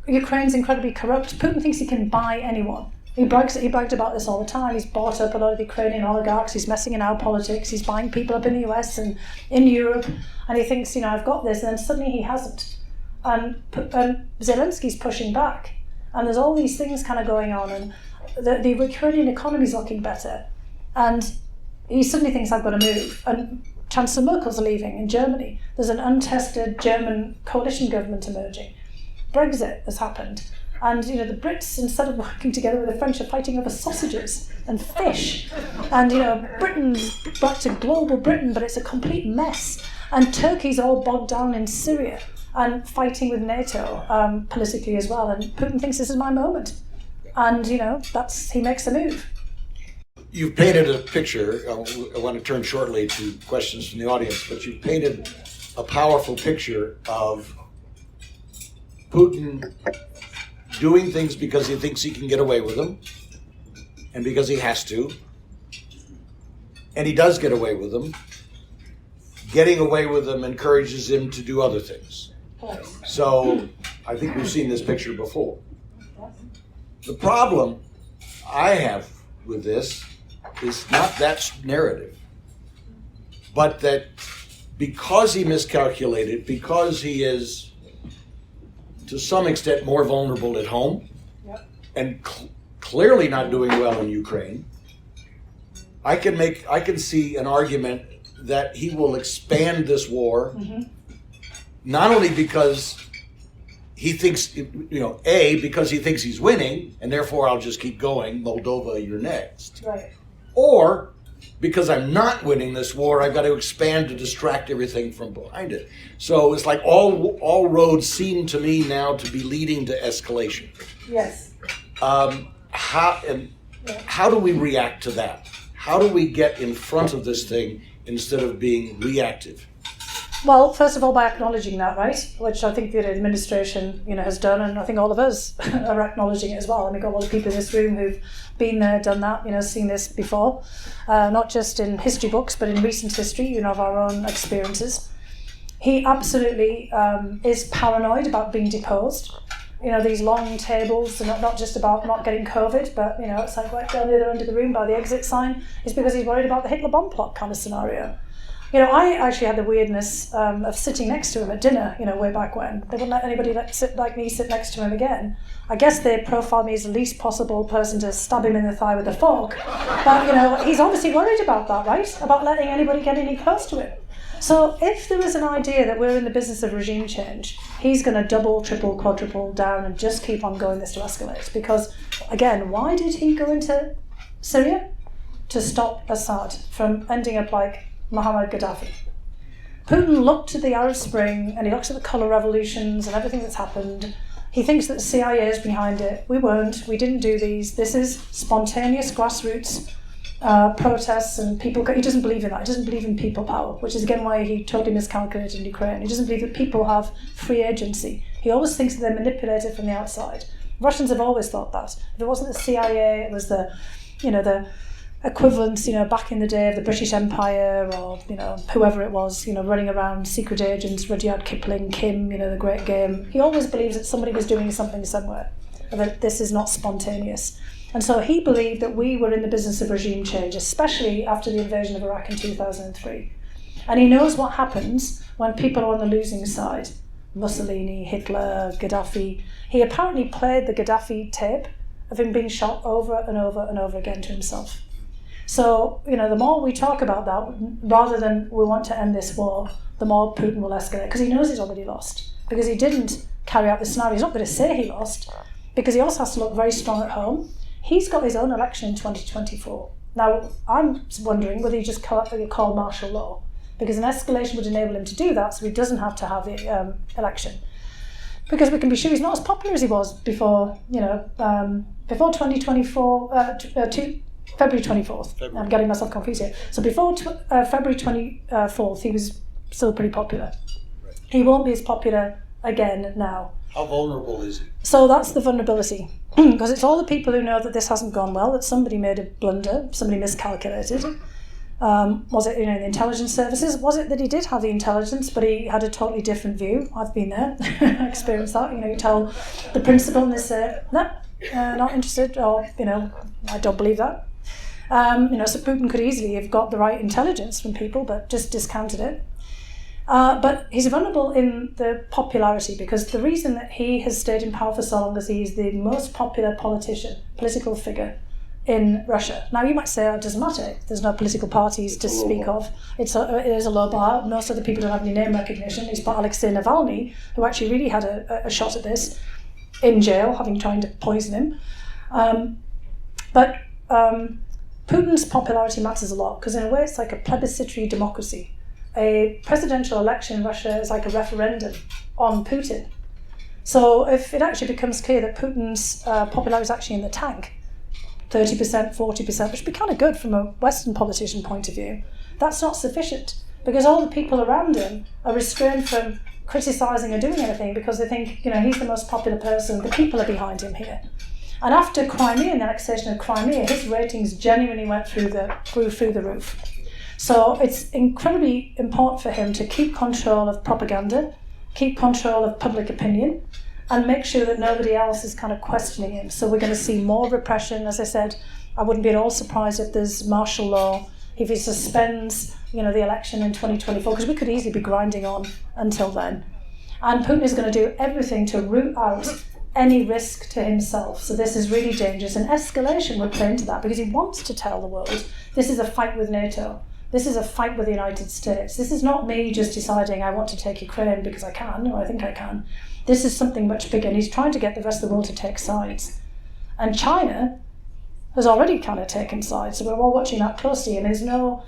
Ukraine's incredibly corrupt. Putin thinks he can buy anyone. He bragged about this all the time. He's bought up a lot of Ukrainian oligarchs. He's messing in our politics. He's buying people up in the US and in Europe. And he thinks, I've got this. And then suddenly he hasn't. And Zelensky's pushing back. And there's all these things kind of going on. And the Ukrainian economy's looking better. And he suddenly thinks, I've got to move. And Chancellor Merkel's leaving in Germany. There's an untested German coalition government emerging. Brexit has happened. And, the Brits, instead of working together with the French, are fighting over sausages and fish. And, Britain's back to global Britain, but it's a complete mess. And Turkey's all bogged down in Syria and fighting with NATO politically as well. And Putin thinks this is my moment. And, he makes a move. You've painted a picture. I want to turn shortly to questions from the audience, but you've painted a powerful picture of Putin doing things because he thinks he can get away with them, and because he has to, and he does get away with them. Getting away with them encourages him to do other things. So I think we've seen this picture before. The problem I have with this is not that narrative, but that because he miscalculated, because he is to some extent more vulnerable at home, and clearly not doing well in Ukraine, I can see an argument that he will expand this war, not only because he thinks, because he thinks he's winning, and therefore I'll just keep going, Moldova, you're next. Right. Or because I'm not winning this war, I've got to expand to distract everything from behind it. So it's like all roads seem to me now to be leading to escalation. Yes. How do we react to that? How do we get in front of this thing instead of being reactive? Well, first of all, by acknowledging that, right, which I think the administration, has done, and I think all of us are acknowledging it as well. And we've got a lot of people in this room who've been there, done that, seen this before, not just in history books, but in recent history, of our own experiences. He absolutely is paranoid about being deposed. These long tables, and not just about not getting COVID, but, it's like right down the other end of the room by the exit sign, is because he's worried about the Hitler bomb plot kind of scenario. I actually had the weirdness of sitting next to him at dinner, way back when. They wouldn't let anybody like me sit next to him again. I guess they profiled me as the least possible person to stab him in the thigh with a fork. But, he's obviously worried about that, right? About letting anybody get any close to him. So if there was an idea that we're in the business of regime change, he's going to double, triple, quadruple down and just keep on going this to escalate. Because, again, why did he go into Syria? To stop Assad from ending up like Muammar Gaddafi. Putin looked at the Arab Spring and he looks at the colour revolutions and everything that's happened. He thinks that the CIA is behind it. We weren't. We didn't do these. This is spontaneous grassroots protests and people. He doesn't believe in that. He doesn't believe in people power, which is again why he totally miscalculated in Ukraine. He doesn't believe that people have free agency. He always thinks that they're manipulated from the outside. Russians have always thought that. If it wasn't the CIA, it was the equivalents, back in the day of the British Empire or, whoever it was, running around, secret agents, Rudyard Kipling, Kim, the Great Game. He always believes that somebody was doing something somewhere, and that this is not spontaneous. And so he believed that we were in the business of regime change, especially after the invasion of Iraq in 2003. And he knows what happens when people are on the losing side. Mussolini, Hitler, Gaddafi. He apparently played the Gaddafi tape of him being shot over and over and over again to himself. So, the more we talk about that, rather than we want to end this war, the more Putin will escalate, because he knows he's already lost. Because he didn't carry out this scenario. He's not going to say he lost, because he also has to look very strong at home. He's got his own election in 2024. Now, I'm wondering whether he just call martial law, because an escalation would enable him to do that, so he doesn't have to have the election. Because we can be sure he's not as popular as he was before, before 2024, February 24th. I'm getting myself confused here. So before February 24th, he was still pretty popular. Right. He won't be as popular again now. How vulnerable is he? So that's the vulnerability. Because it's all the people who know that this hasn't gone well, that somebody made a blunder, somebody miscalculated. Was it, the intelligence services? Was it that he did have the intelligence, but he had a totally different view? I've been there, experienced that. You tell the principal and they say, no, not interested, or, I don't believe that. So Putin could easily have got the right intelligence from people, but just discounted it. But he's vulnerable in the popularity, because the reason that he has stayed in power for so long is he's the most popular political figure in Russia. Now, you might say, it doesn't matter. There's no political parties to speak of. It is a low bar. Most of the people don't have any name recognition. It's but Alexei Navalny, who actually really had a shot at this, in jail, having tried to poison him. But Putin's popularity matters a lot, because in a way it's like a plebiscitary democracy. A presidential election in Russia is like a referendum on Putin. So if it actually becomes clear that Putin's popularity is actually in the tank, 30%, 40%, which would be kind of good from a Western politician point of view, that's not sufficient, because all the people around him are restrained from criticising or doing anything, because they think, he's the most popular person, the people are behind him here. And after Crimea and the annexation of Crimea, his ratings genuinely went through the roof. So it's incredibly important for him to keep control of propaganda, keep control of public opinion, and make sure that nobody else is kind of questioning him. So we're going to see more repression. As I said, I wouldn't be at all surprised if there's martial law, if he suspends, the election in 2024, because we could easily be grinding on until then. And Putin is going to do everything to root out any risk to himself. So this is really dangerous. And escalation would play into that, because he wants to tell the world, this is a fight with NATO. This is a fight with the United States. This is not me just deciding I want to take Ukraine because I can, or I think I can. This is something much bigger, and he's trying to get the rest of the world to take sides. And China has already kind of taken sides, so we're all watching that closely, and there's no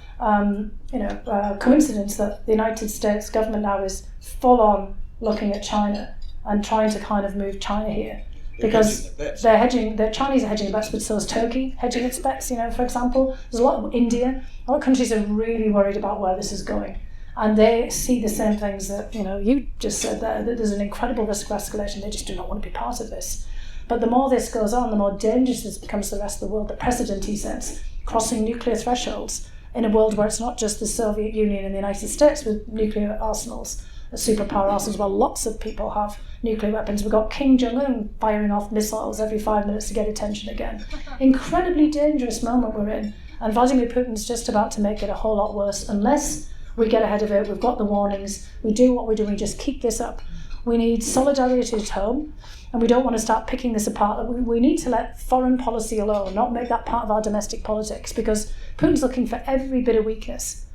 coincidence that the United States government now is full on looking at China and trying to kind of move China here. because hedging their bets. the Chinese are hedging their bets, but so is Turkey hedging its bets, for example. There's a lot of India. A lot of countries are really worried about where this is going. And they see the same things that, you just said there, that there's an incredible risk of escalation. They just do not want to be part of this. But the more this goes on, the more dangerous this becomes to the rest of the world. The precedent, he says, crossing nuclear thresholds in a world where it's not just the Soviet Union and the United States with nuclear arsenals, superpower arsenals, where lots of people have nuclear weapons. We've got Kim Jong-un firing off missiles every 5 minutes to get attention again. Incredibly dangerous moment we're in. And Vladimir Putin's just about to make it a whole lot worse unless we get ahead of it. We've got the warnings. We do what we're doing. We just keep this up. We need solidarity at home, and we don't want to start picking this apart. We need to let foreign policy alone, not make that part of our domestic politics, because Putin's looking for every bit of weakness,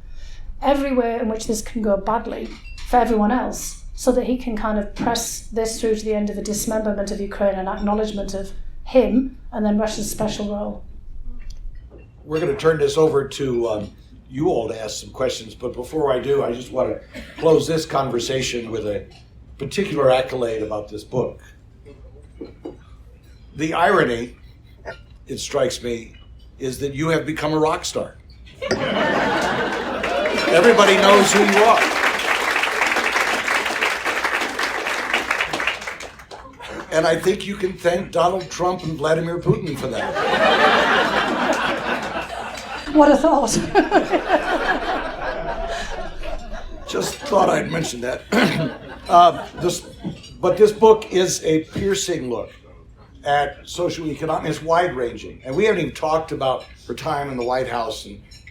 everywhere in which this can go badly for everyone else, so that he can kind of press this through to the end of a dismemberment of Ukraine and acknowledgement of him and then Russia's special role. We're going to turn this over to you all to ask some questions, but before I do, I just want to close this conversation with a particular accolade about this book. The irony, it strikes me, is that you have become a rock star. Everybody knows who you are. And I think you can thank Donald Trump and Vladimir Putin for that. What a thought. Just thought I'd mention that. But this book is a piercing look at social economics. It's wide-ranging. And we haven't even talked about her time in the White House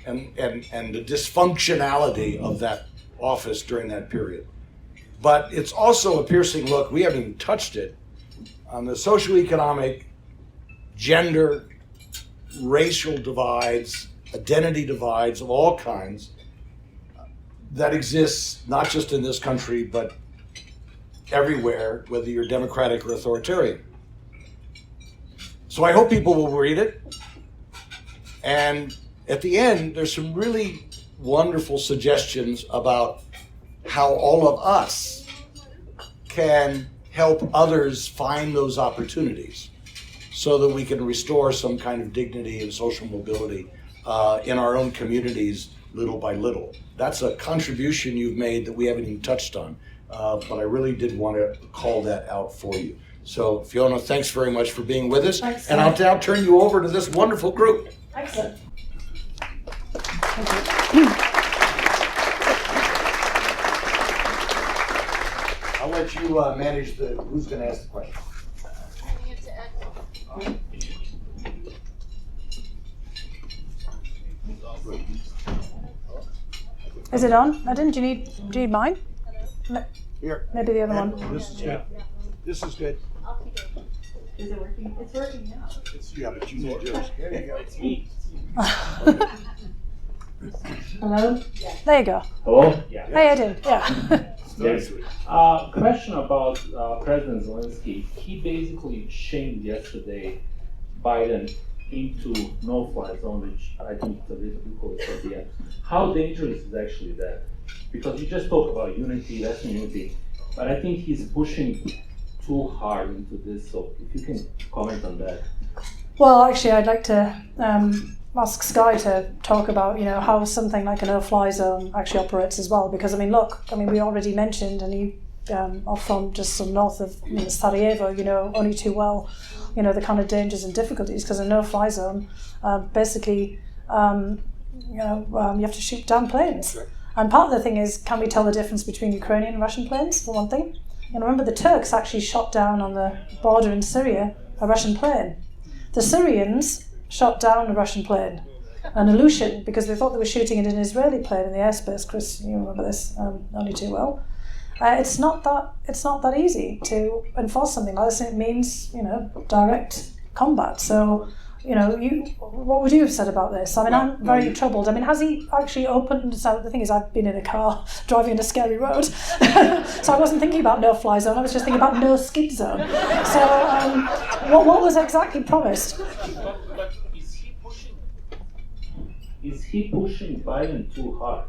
and the dysfunctionality of that office during that period. But it's also a piercing look, we haven't even touched it, on the socioeconomic, gender, racial divides, identity divides of all kinds that exists not just in this country, but everywhere, whether you're democratic or authoritarian. So I hope people will read it. And at the end, there's some really wonderful suggestions about how all of us can help others find those opportunities so that we can restore some kind of dignity and social mobility in our own communities little by little. That's a contribution you've made that we haven't even touched on, but I really did want to call that out for you. So Fiona, thanks very much for being with us. Thanks. And I'll now turn you over to this wonderful group. Excellent. Thank you. I'll let you manage who's going to ask the question. Is it on? I didn't. Do you need mine? Here. Maybe the other one. This is good. This is good. Is it working? It's working now. Yeah, but you need yours. There you go. It's me. Hello? There you go. Hello? Yeah. Hey, I did. Yeah. Yes. Question about President Zelensky. He basically shamed yesterday Biden into no-fly zone, which I think is a little bit close to the end. How dangerous is actually that? Because you just talk about unity, Western unity, but I think he's pushing too hard into this. So if you can comment on that. Well, actually, I'd like to ask Sky to talk about, how something like a no-fly zone actually operates as well. Because we already mentioned, and you are from just some north of Sarajevo, only too well, the kind of dangers and difficulties. Because a no-fly zone, basically, you have to shoot down planes. And part of the thing is, can we tell the difference between Ukrainian and Russian planes, for one thing? And remember, the Turks actually shot down on the border in Syria a Russian plane. The Syrians shot down a Russian plane, an Ilyushin, because they thought they were shooting at an Israeli plane in the airspace. Chris, you remember this only too well. It's not that easy to enforce something like this. It means direct combat. So what would you have said about this? I'm very troubled. Has he actually opened? So the thing is, I've been in a car driving in a scary road, so I wasn't thinking about no-fly zone. I was just thinking about no-skid zone. So what was exactly promised? But is he pushing Biden too hard?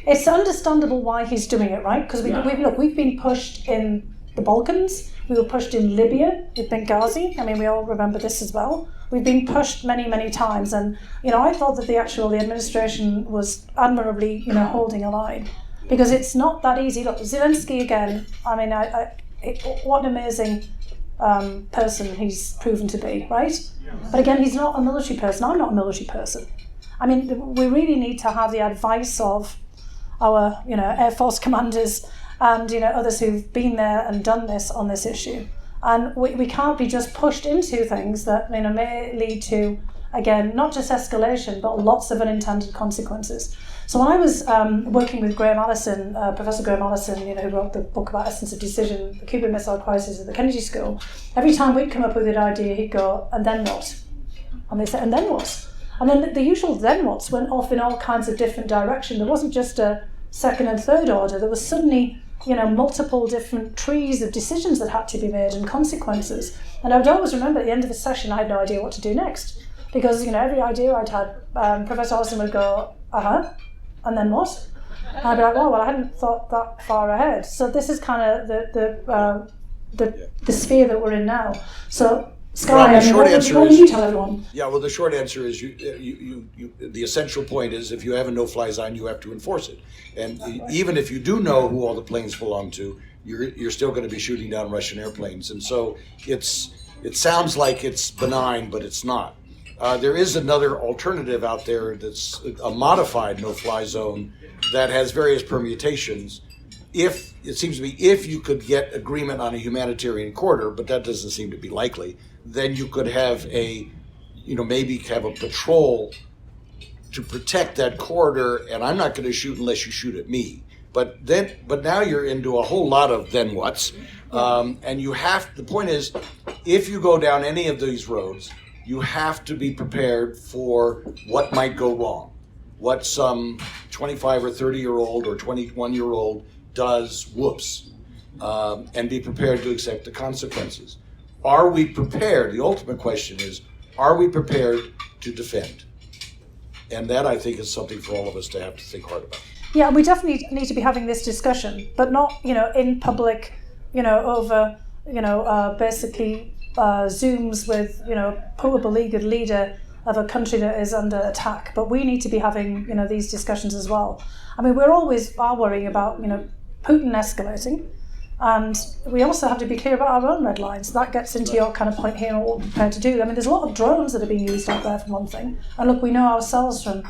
It's understandable why he's doing it, right? Because we've been pushed in the Balkans. We were pushed in Libya with Benghazi. I mean, we all remember this as well. We've been pushed many, many times. And, I thought that the administration was admirably, holding a line. Because it's not that easy. Look, Zelensky again, I mean, what an amazing person he's proven to be, right? But again, he's not a military person. I'm not a military person. I mean, we really need to have the advice of our, Air Force commanders and, others who've been there and done this on this issue. And we can't be just pushed into things that, may lead to, again, not just escalation, but lots of unintended consequences. So when I was working with Graham Allison, Professor Graham Allison, who wrote the book about Essence of Decision, the Cuban Missile Crisis at the Kennedy School, every time we'd come up with an idea, he'd go, and then what? And they said, and then what? And then the usual then whats went off in all kinds of different directions. There wasn't just a second and third order. There was suddenly, multiple different trees of decisions that had to be made and consequences. And I would always remember at the end of the session, I had no idea what to do next. Because, every idea I'd had, Professor Allison would go, and then what? And I'd be like, well, I hadn't thought that far ahead. So this is kind of the sphere that we're in now. So, Sky, what would you tell everyone? Yeah, well, the short answer is the essential point is if you have a no-fly zone, you have to enforce it. And even if you do know who all the planes belong to, you're still going to be shooting down Russian airplanes. And so it sounds like it's benign, but it's not. There is another alternative out there that's a modified no-fly zone that has various permutations. If you could get agreement on a humanitarian corridor, but that doesn't seem to be likely, then you could have maybe have a patrol to protect that corridor, and I'm not going to shoot unless you shoot at me. But now you're into a whole lot of then whats, and the point is, if you go down any of these roads, you have to be prepared for what might go wrong, what some 25 or 30-year-old or 21-year-old does, and be prepared to accept the consequences. Are we prepared? The ultimate question is, are we prepared to defend? And that, I think, is something for all of us to have to think hard about. Yeah, we definitely need to be having this discussion, but not, in public, over, basically Zooms with, poor beleaguered leader of a country that is under attack. But we need to be having, these discussions as well. I mean, we're always worrying about, Putin escalating. And we also have to be clear about our own red lines. That gets into your kind of point here on what we're prepared to do. I mean, there's a lot of drones that are being used out there, for one thing. And look, we know ourselves from,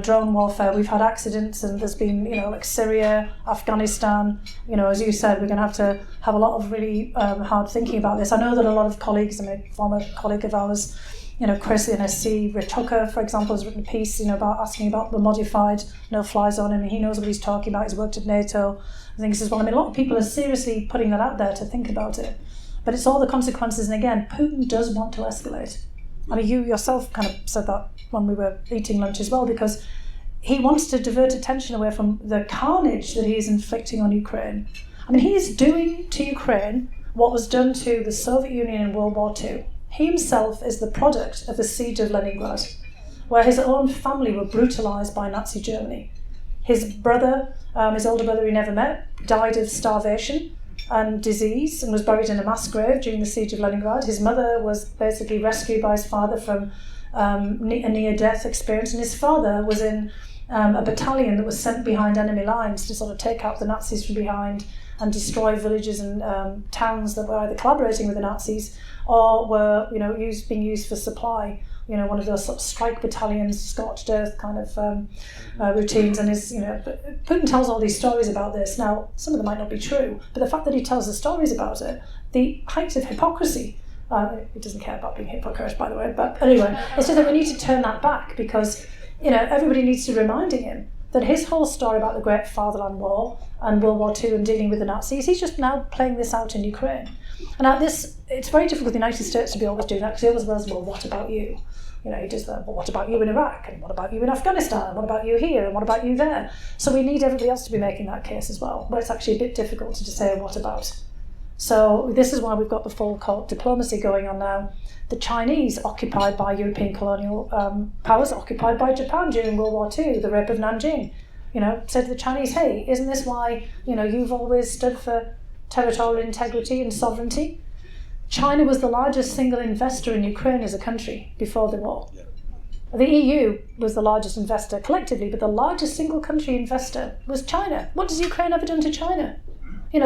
drone warfare. We've had accidents, and there's been, like Syria, Afghanistan. As you said, we're going to have a lot of really hard thinking about this. I know that a lot of colleagues, a former colleague of ours, Chris, the NSC, Rich Hooker, for example, has written a piece, about asking about the modified no-fly zone. I mean, he knows what he's talking about. He's worked at NATO. I think as well. I mean, a lot of people are seriously putting that out there to think about it. But it's all the consequences. And again, Putin does want to escalate. I mean, you yourself kind of said that when we were eating lunch as well, because he wants to divert attention away from the carnage that he is inflicting on Ukraine. I mean, he is doing to Ukraine what was done to the Soviet Union in World War II. He himself is the product of the siege of Leningrad, where his own family were brutalized by Nazi Germany. His brother, his older brother he never met, died of starvation and disease and was buried in a mass grave during the siege of Leningrad. His mother was basically rescued by his father from a near-death experience, and his father was in a battalion that was sent behind enemy lines to sort of take out the Nazis from behind and destroy villages and towns that were either collaborating with the Nazis or were, being used for supply. One of those sort of strike battalions, scorched earth kind of routines. And Putin tells all these stories about this. Now, some of them might not be true, but the fact that he tells the stories about it, the height of hypocrisy, he doesn't care about being hypocrite, by the way, but anyway, it's just that we need to turn that back because, everybody needs to be reminding him that his whole story about the Great Fatherland War and World War II and dealing with the Nazis, he's just now playing this out in Ukraine. And now it's very difficult for the United States to be always doing that because he always goes, well, what about you? He does that, well, what about you in Iraq? And what about you in Afghanistan? And what about you here? And what about you there? So we need everybody else to be making that case as well, but it's actually a bit difficult to just say what about. So this is why we've got the full court diplomacy going on now. The Chinese, occupied by European colonial powers, occupied by Japan during World War II, the rape of Nanjing, said to the Chinese, hey, isn't this why, you've always stood for territorial integrity and sovereignty. China was the largest single investor in Ukraine as a country before the war. The EU was the largest investor collectively, but the largest single country investor was China. What has Ukraine ever done to China?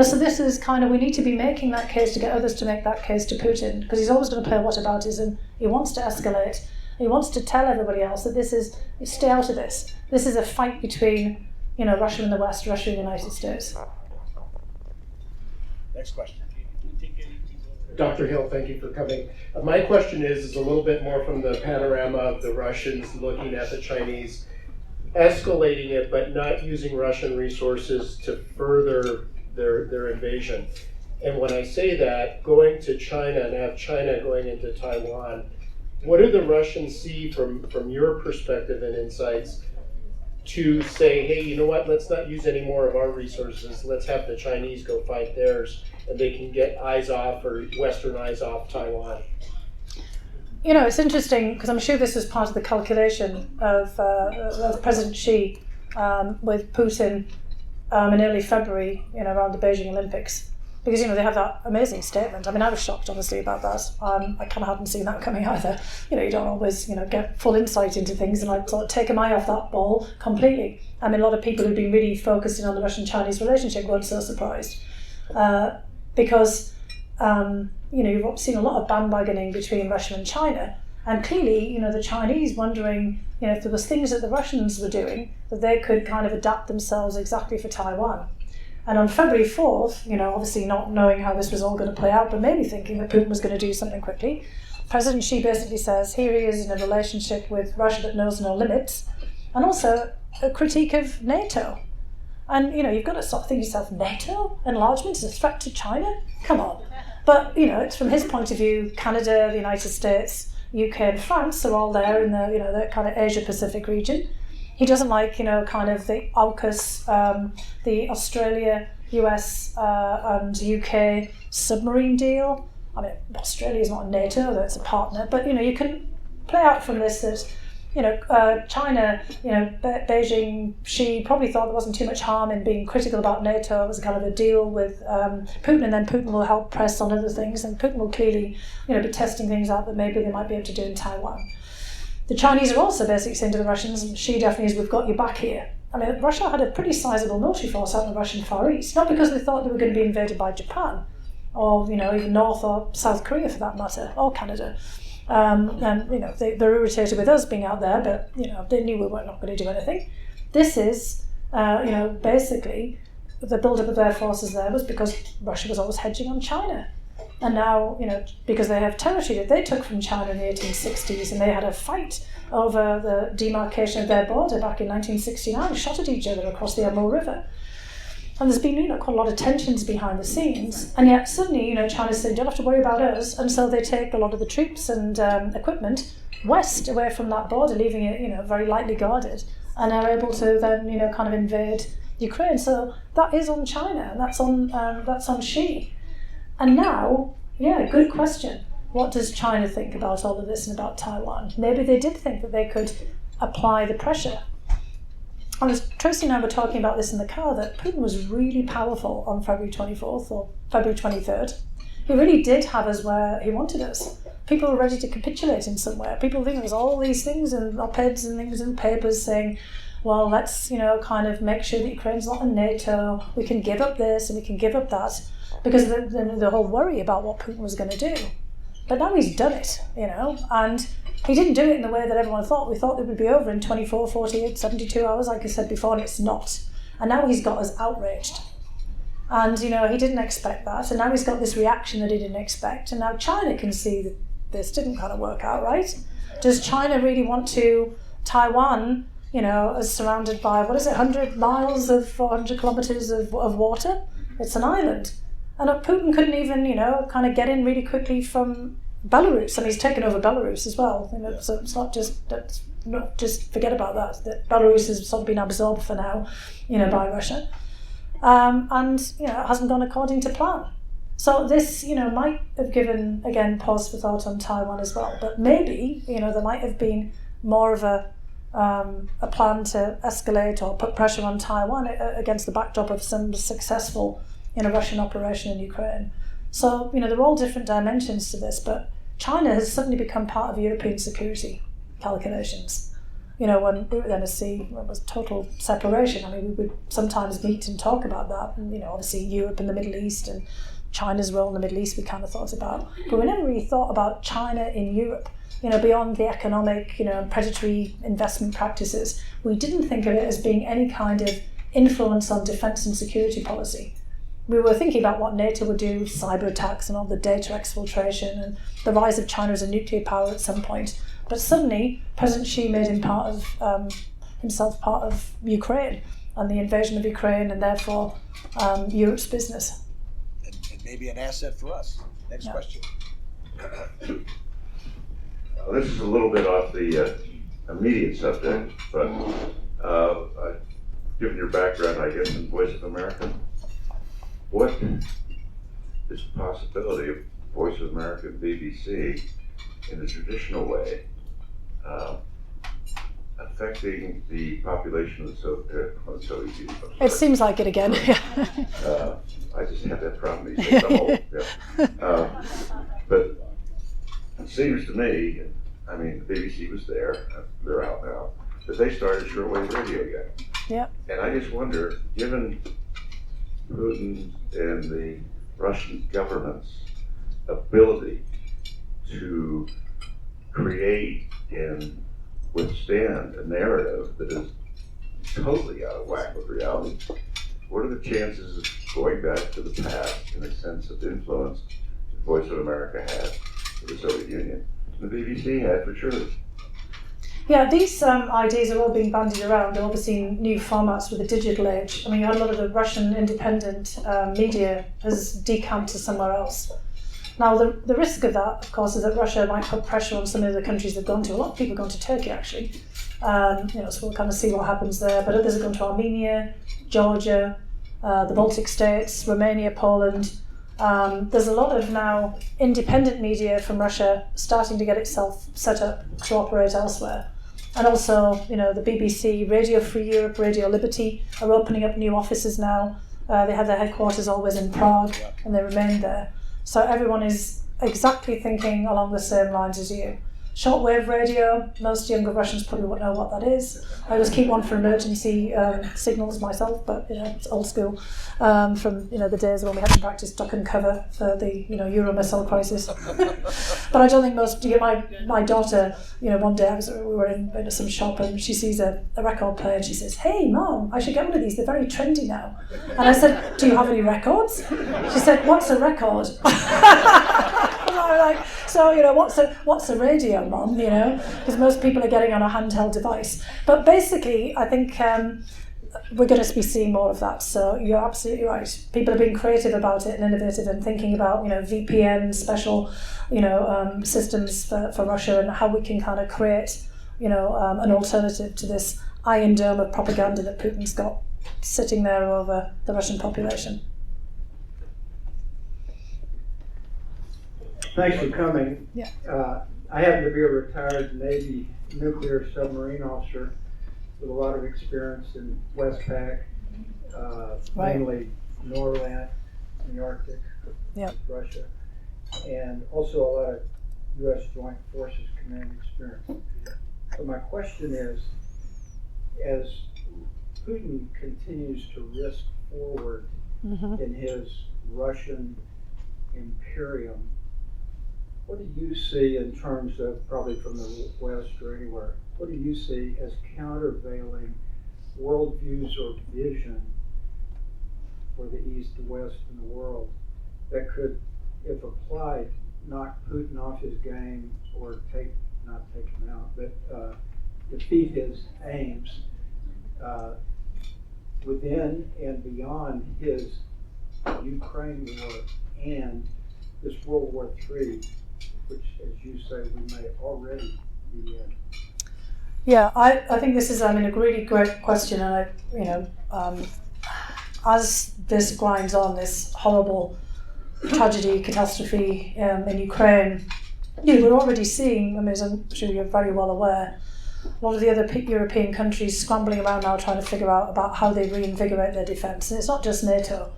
So this is kind of, we need to be making that case to get others to make that case to Putin, because he's always going to play whataboutism. He wants to escalate. He wants to tell everybody else that stay out of this. This is a fight between, Russia and the West, Russia and the United States. Next question. Dr. Hill, thank you for coming. My question is a little bit more from the panorama of the Russians looking at the Chinese, escalating it, but not using Russian resources to further their invasion. And when I say that, going to China and have China going into Taiwan, what do the Russians see from your perspective and insights to say, hey, you know what, let's not use any more of our resources, let's have the Chinese go fight theirs, and they can get eyes off, or Western eyes off, Taiwan? It's interesting, because I'm sure this was part of the calculation of President Xi with Putin in early February, around the Beijing Olympics. Because, they have that amazing statement. I mean, I was shocked, honestly, about that. I kind of hadn't seen that coming either. You don't always, get full insight into things, and I'd sort of taken my eye off that ball completely. I mean, a lot of people who've been really focusing on the Russian-Chinese relationship weren't so surprised. Because, you've seen a lot of bandwagoning between Russia and China. And clearly, the Chinese wondering, if there was things that the Russians were doing, that they could kind of adapt themselves exactly for Taiwan. And on February 4th, obviously not knowing how this was all going to play out, but maybe thinking that Putin was going to do something quickly, President Xi basically says, here he is in a relationship with Russia that knows no limits, and also a critique of NATO. And, you've got to stop thinking to yourself, NATO enlargement is a threat to China? Come on. But, it's from his point of view, Canada, the United States, UK and France are all there in the, the kind of Asia-Pacific region. He doesn't like, kind of the AUKUS, the Australia, US and UK submarine deal. I mean, Australia is not NATO, that's a partner, but, you can play out from this that, China, Beijing, Xi probably thought there wasn't too much harm in being critical about NATO. It was kind of a deal with Putin, and then Putin will help press on other things, and Putin will clearly, be testing things out that maybe they might be able to do in Taiwan. The Chinese are also basically saying to the Russians, and Xi definitely is, we've got you back here. I mean, Russia had a pretty sizable military force out in the Russian Far East, not because they thought they were going to be invaded by Japan, or, even North or South Korea for that matter, or Canada. And, they're irritated with us being out there, but, they knew we were not going to do anything. This is, basically, the build-up of their forces there was because Russia was always hedging on China. And now, because they have territory that they took from China in the 1860s, and they had a fight over the demarcation of their border back in 1969, shot at each other across the Amur River. And there's been, quite a lot of tensions behind the scenes. And yet suddenly, China's saying, don't have to worry about us. And so they take a lot of the troops and equipment west, away from that border, leaving it, very lightly guarded, and are able to then, kind of invade Ukraine. So that is on China, and that's on Xi. And now, good question. What does China think about all of this and about Taiwan? Maybe they did think that they could apply the pressure. Tracy and I were talking about this in the car, that Putin was really powerful on February 24th or February 23rd. He really did have us where he wanted us. People were ready to capitulate in somewhere. People think there's all these things and op-eds and things in papers saying, well, let's, kind of make sure that Ukraine's not in NATO. We can give up this and we can give up that. Because the whole worry about what Putin was going to do. But now he's done it, and he didn't do it in the way that everyone thought. We thought it would be over in 24, 48, 72 hours, like I said before, and it's not. And now he's got us outraged. And, he didn't expect that, and now he's got this reaction that he didn't expect, and now China can see that this didn't kind of work out, right? Does China really want to, Taiwan, is surrounded by, 100 miles of 400 kilometers of water? It's an island. And Putin couldn't even, kind of get in really quickly from Belarus. I mean, he's taken over Belarus as well. So it's not just forget about that. That Belarus has sort of been absorbed for now, by Russia, and it hasn't gone according to plan. So this, might have given again pause for thought on Taiwan as well. But maybe, there might have been more of a plan to escalate or put pressure on Taiwan against the backdrop of some successful in a Russian operation in Ukraine. So, there are all different dimensions to this, but China has suddenly become part of European security calculations. When we were going to see it was total separation. I mean, we would sometimes meet and talk about that. And, obviously Europe and the Middle East and China's role in the Middle East we kind of thought about. But we never really thought about China in Europe, beyond the economic, predatory investment practices. We didn't think of it as being any kind of influence on defence and security policy. We were thinking about what NATO would do, cyber attacks and all the data exfiltration and the rise of China as a nuclear power at some point. But suddenly, President Xi made him himself part of Ukraine and the invasion of Ukraine, and therefore Europe's business. And maybe an asset for us. Next question. This is a little bit off the immediate subject, but given your background, I guess, in Voice of America, what is the possibility of Voice of America and BBC in the traditional way affecting the population of the Soviet Union? It seems like it again. I just had that problem. But it seems to me, I mean, the BBC was there, they're out now, but they started shortwave radio again. Yep. And I just wonder, given Putin and the Russian government's ability to create and withstand a narrative that is totally out of whack with reality, what are the chances of going back to the past in a sense of influence the Voice of America had with the Soviet Union? And the BBC had, for sure. Yeah, these ideas are all being bandied around. They're obviously new formats with the digital age. I mean, a lot of the Russian independent media has decamped to somewhere else. Now, the risk of that, of course, is that Russia might put pressure on some of the countries they've gone to. A lot of people have gone to Turkey, actually. So we'll kind of see what happens there. But others have gone to Armenia, Georgia, the Baltic states, Romania, Poland. There's a lot of now independent media from Russia starting to get itself set up to operate elsewhere. And also, the BBC, Radio Free Europe, Radio Liberty are opening up new offices now. They have their headquarters always in Prague, and they remain there. So everyone is exactly thinking along the same lines as you. Shortwave radio, most younger Russians probably won't know what that is. I always keep one for emergency signals myself, but it's old school from the days when we had to practice duck and cover for the Euro missile crisis. But I don't think most. My daughter, one day we were in some shop and she sees a record player and she says, "Hey, Mom, I should get one of these. They're very trendy now." And I said, "Do you have any records?" She said, "What's a record?" Like, so what's a radio, Mom? Because most people are getting on a handheld device. But basically, I think we're going to be seeing more of that. So you're absolutely right. People are being creative about it and innovative and thinking about VPN, special systems for Russia and how we can kind of create an alternative to this iron dome of propaganda that Putin's got sitting there over the Russian population. Thanks for coming. Yeah. I happen to be a retired Navy nuclear submarine officer with a lot of experience in Westpac, mainly Norland in the Arctic, Yep. Russia, and also a lot of U.S. Joint Forces command experience. So my question is, as Putin continues to risk forward in his Russian imperium, what do you see in terms of, probably from the West or anywhere, what do you see as countervailing worldviews or vision for the East, the West, and the world that could, if applied, knock Putin off his game or not take him out, but defeat his aims within and beyond his Ukraine war and this World War III, which, as you say, we may already be in? Yeah, I think this is a really great question, and as this grinds on, this horrible tragedy, catastrophe in Ukraine, we're already seeing, as I'm sure you're very well aware, a lot of the other European countries scrambling around now trying to figure out about how they reinvigorate their defence. And it's not just NATO.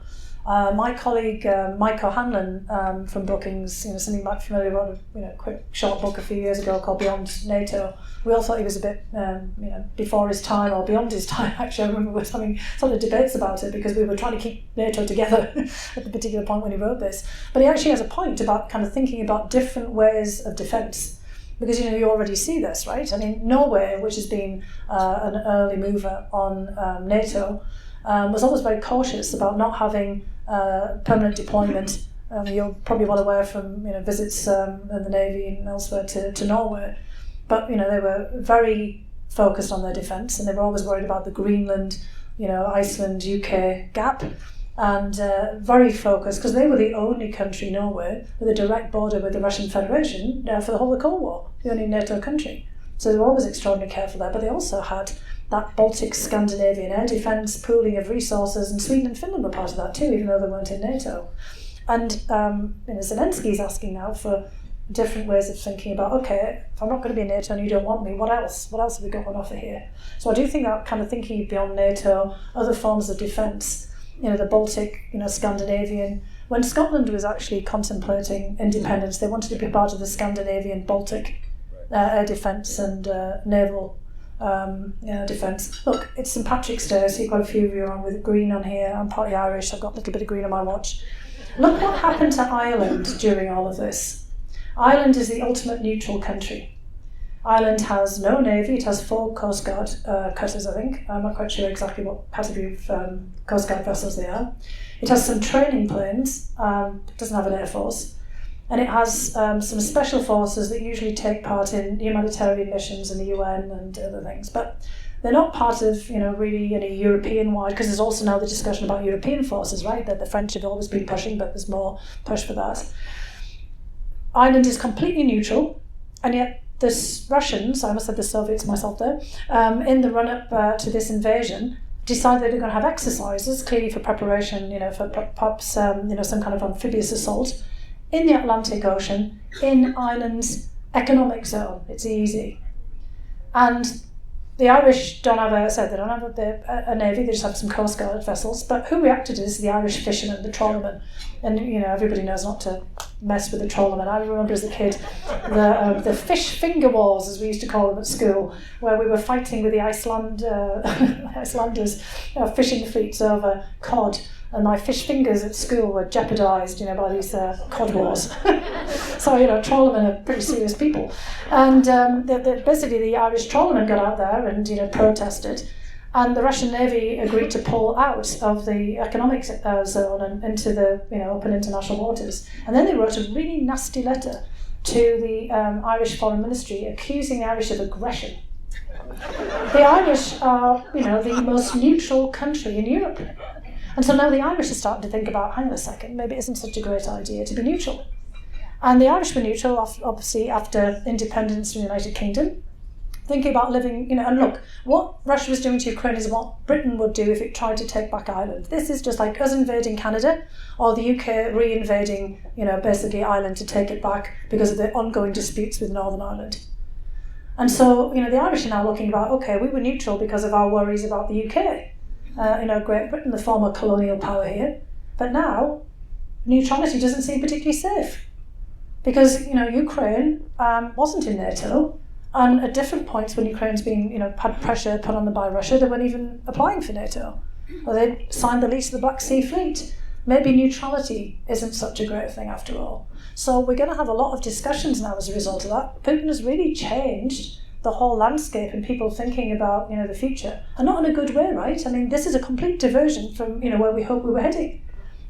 My colleague Mike O'Hanlon from Brookings, something you might be familiar with, wrote a quick short book a few years ago called Beyond NATO. We all thought he was a bit before his time or beyond his time. Actually, I remember we were having sort of debates about it because we were trying to keep NATO together at the particular point when he wrote this. But he actually has a point about kind of thinking about different ways of defence. Because you already see this, right? I mean, Norway, which has been an early mover on NATO, was always very cautious about not having permanent deployment. You're probably well aware from visits in the Navy and elsewhere to Norway, but they were very focused on their defence, and they were always worried about the Greenland, Iceland, UK gap, and very focused because they were the only country, Norway, with a direct border with the Russian Federation for the whole of the Cold War, the only NATO country. So they were always extraordinarily careful there, but they also had that Baltic Scandinavian air defence, pooling of resources, and Sweden and Finland were part of that too, even though they weren't in NATO. And Zelensky's asking now for different ways of thinking about, okay, if I'm not going to be in NATO and you don't want me, what else? What else have we got on offer here? So I do think that kind of thinking beyond NATO, other forms of defence, the Baltic, Scandinavian. When Scotland was actually contemplating independence, they wanted to be part of the Scandinavian Baltic air defence and naval defence. Look, it's St Patrick's Day, so you've got a few of you on with green on here. I'm partly Irish, I've got a little bit of green on my watch. Look what happened to Ireland during all of this. Ireland is the ultimate neutral country. Ireland has no navy, it has 4 Coast Guard cutters, I think. I'm not quite sure exactly what category of Coast Guard vessels they are. It has some training planes, it doesn't have an air force. And it has some special forces that usually take part in humanitarian missions in the UN and other things. But they're not part of, really any European-wide, because there's also now the discussion about European forces, right? That the French have always been pushing, but there's more push for that. Ireland is completely neutral, and yet the Russians, I almost said the Soviets myself there, in the run-up to this invasion, decided they were going to have exercises, clearly for preparation, for perhaps, some kind of amphibious assault, in the Atlantic Ocean, in Ireland's economic zone. It's easy. And the Irish don't have they don't have a navy, they just have some Coast Guard vessels, but who reacted is the Irish fishermen, the trawlermen. And, everybody knows not to mess with the trawlermen. I remember as a kid the fish finger wars, as we used to call them at school, where we were fighting with the Icelanders fishing fleets over cod. And my fish fingers at school were jeopardised, by these cod wars. So, trawlermen are pretty serious people. And basically the Irish trawlermen got out there and, protested. And the Russian Navy agreed to pull out of the economic zone and into the, open international waters. And then they wrote a really nasty letter to the Irish Foreign Ministry accusing the Irish of aggression. The Irish are, the most neutral country in Europe. And so now the Irish are starting to think about, hang on a second, maybe it isn't such a great idea to be neutral. And the Irish were neutral, obviously, after independence from the United Kingdom, thinking about living, and look, what Russia was doing to Ukraine is what Britain would do if it tried to take back Ireland. This is just like us invading Canada, or the UK re-invading, basically Ireland to take it back because of the ongoing disputes with Northern Ireland. And so, the Irish are now looking about, okay, we were neutral because of our worries about the UK. Great Britain, the former colonial power here, but now neutrality doesn't seem particularly safe because Ukraine wasn't in NATO, and at different points when Ukraine's been had pressure put on them by Russia, they weren't even applying for NATO, or they signed the lease of the Black Sea Fleet. Maybe neutrality isn't such a great thing after all. So we're going to have a lot of discussions now as a result of that. Putin has really changed the whole landscape and people thinking about the future, and not in a good way, right? I mean, this is a complete diversion from where we hope we were heading.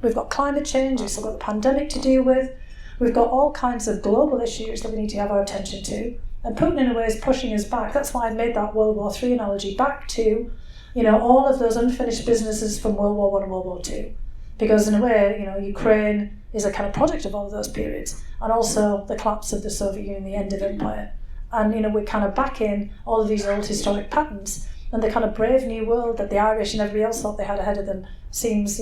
We've got climate change, we've still got the pandemic to deal with, we've got all kinds of global issues that we need to have our attention to, and Putin in a way is pushing us back. That's why I made that World War III analogy back to all of those unfinished businesses from World War I and World War II, because in a way Ukraine is a kind of product of all of those periods, and also the collapse of the Soviet Union, the end of empire. And we're kind of back in all of these old historic patterns, and the kind of brave new world that the Irish and everybody else thought they had ahead of them seems,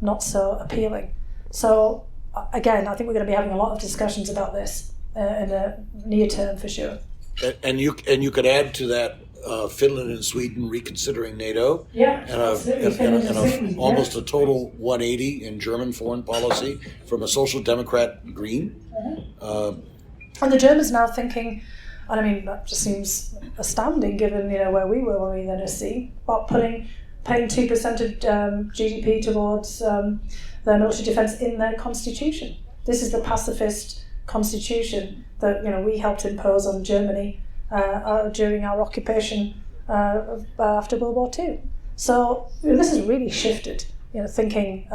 not so appealing. So again, I think we're going to be having a lot of discussions about this in the near term for sure. And you could add to that Finland and Sweden reconsidering NATO, Yeah, and absolutely. almost a total 180 in German foreign policy from a social democrat green. And the Germans now thinking, and I mean that just seems astounding given where we were when we were in the NSC, about paying 2% of GDP towards their military defence in their constitution. This is the pacifist constitution that we helped impose on Germany during our occupation after World War II. So this has really shifted, thinking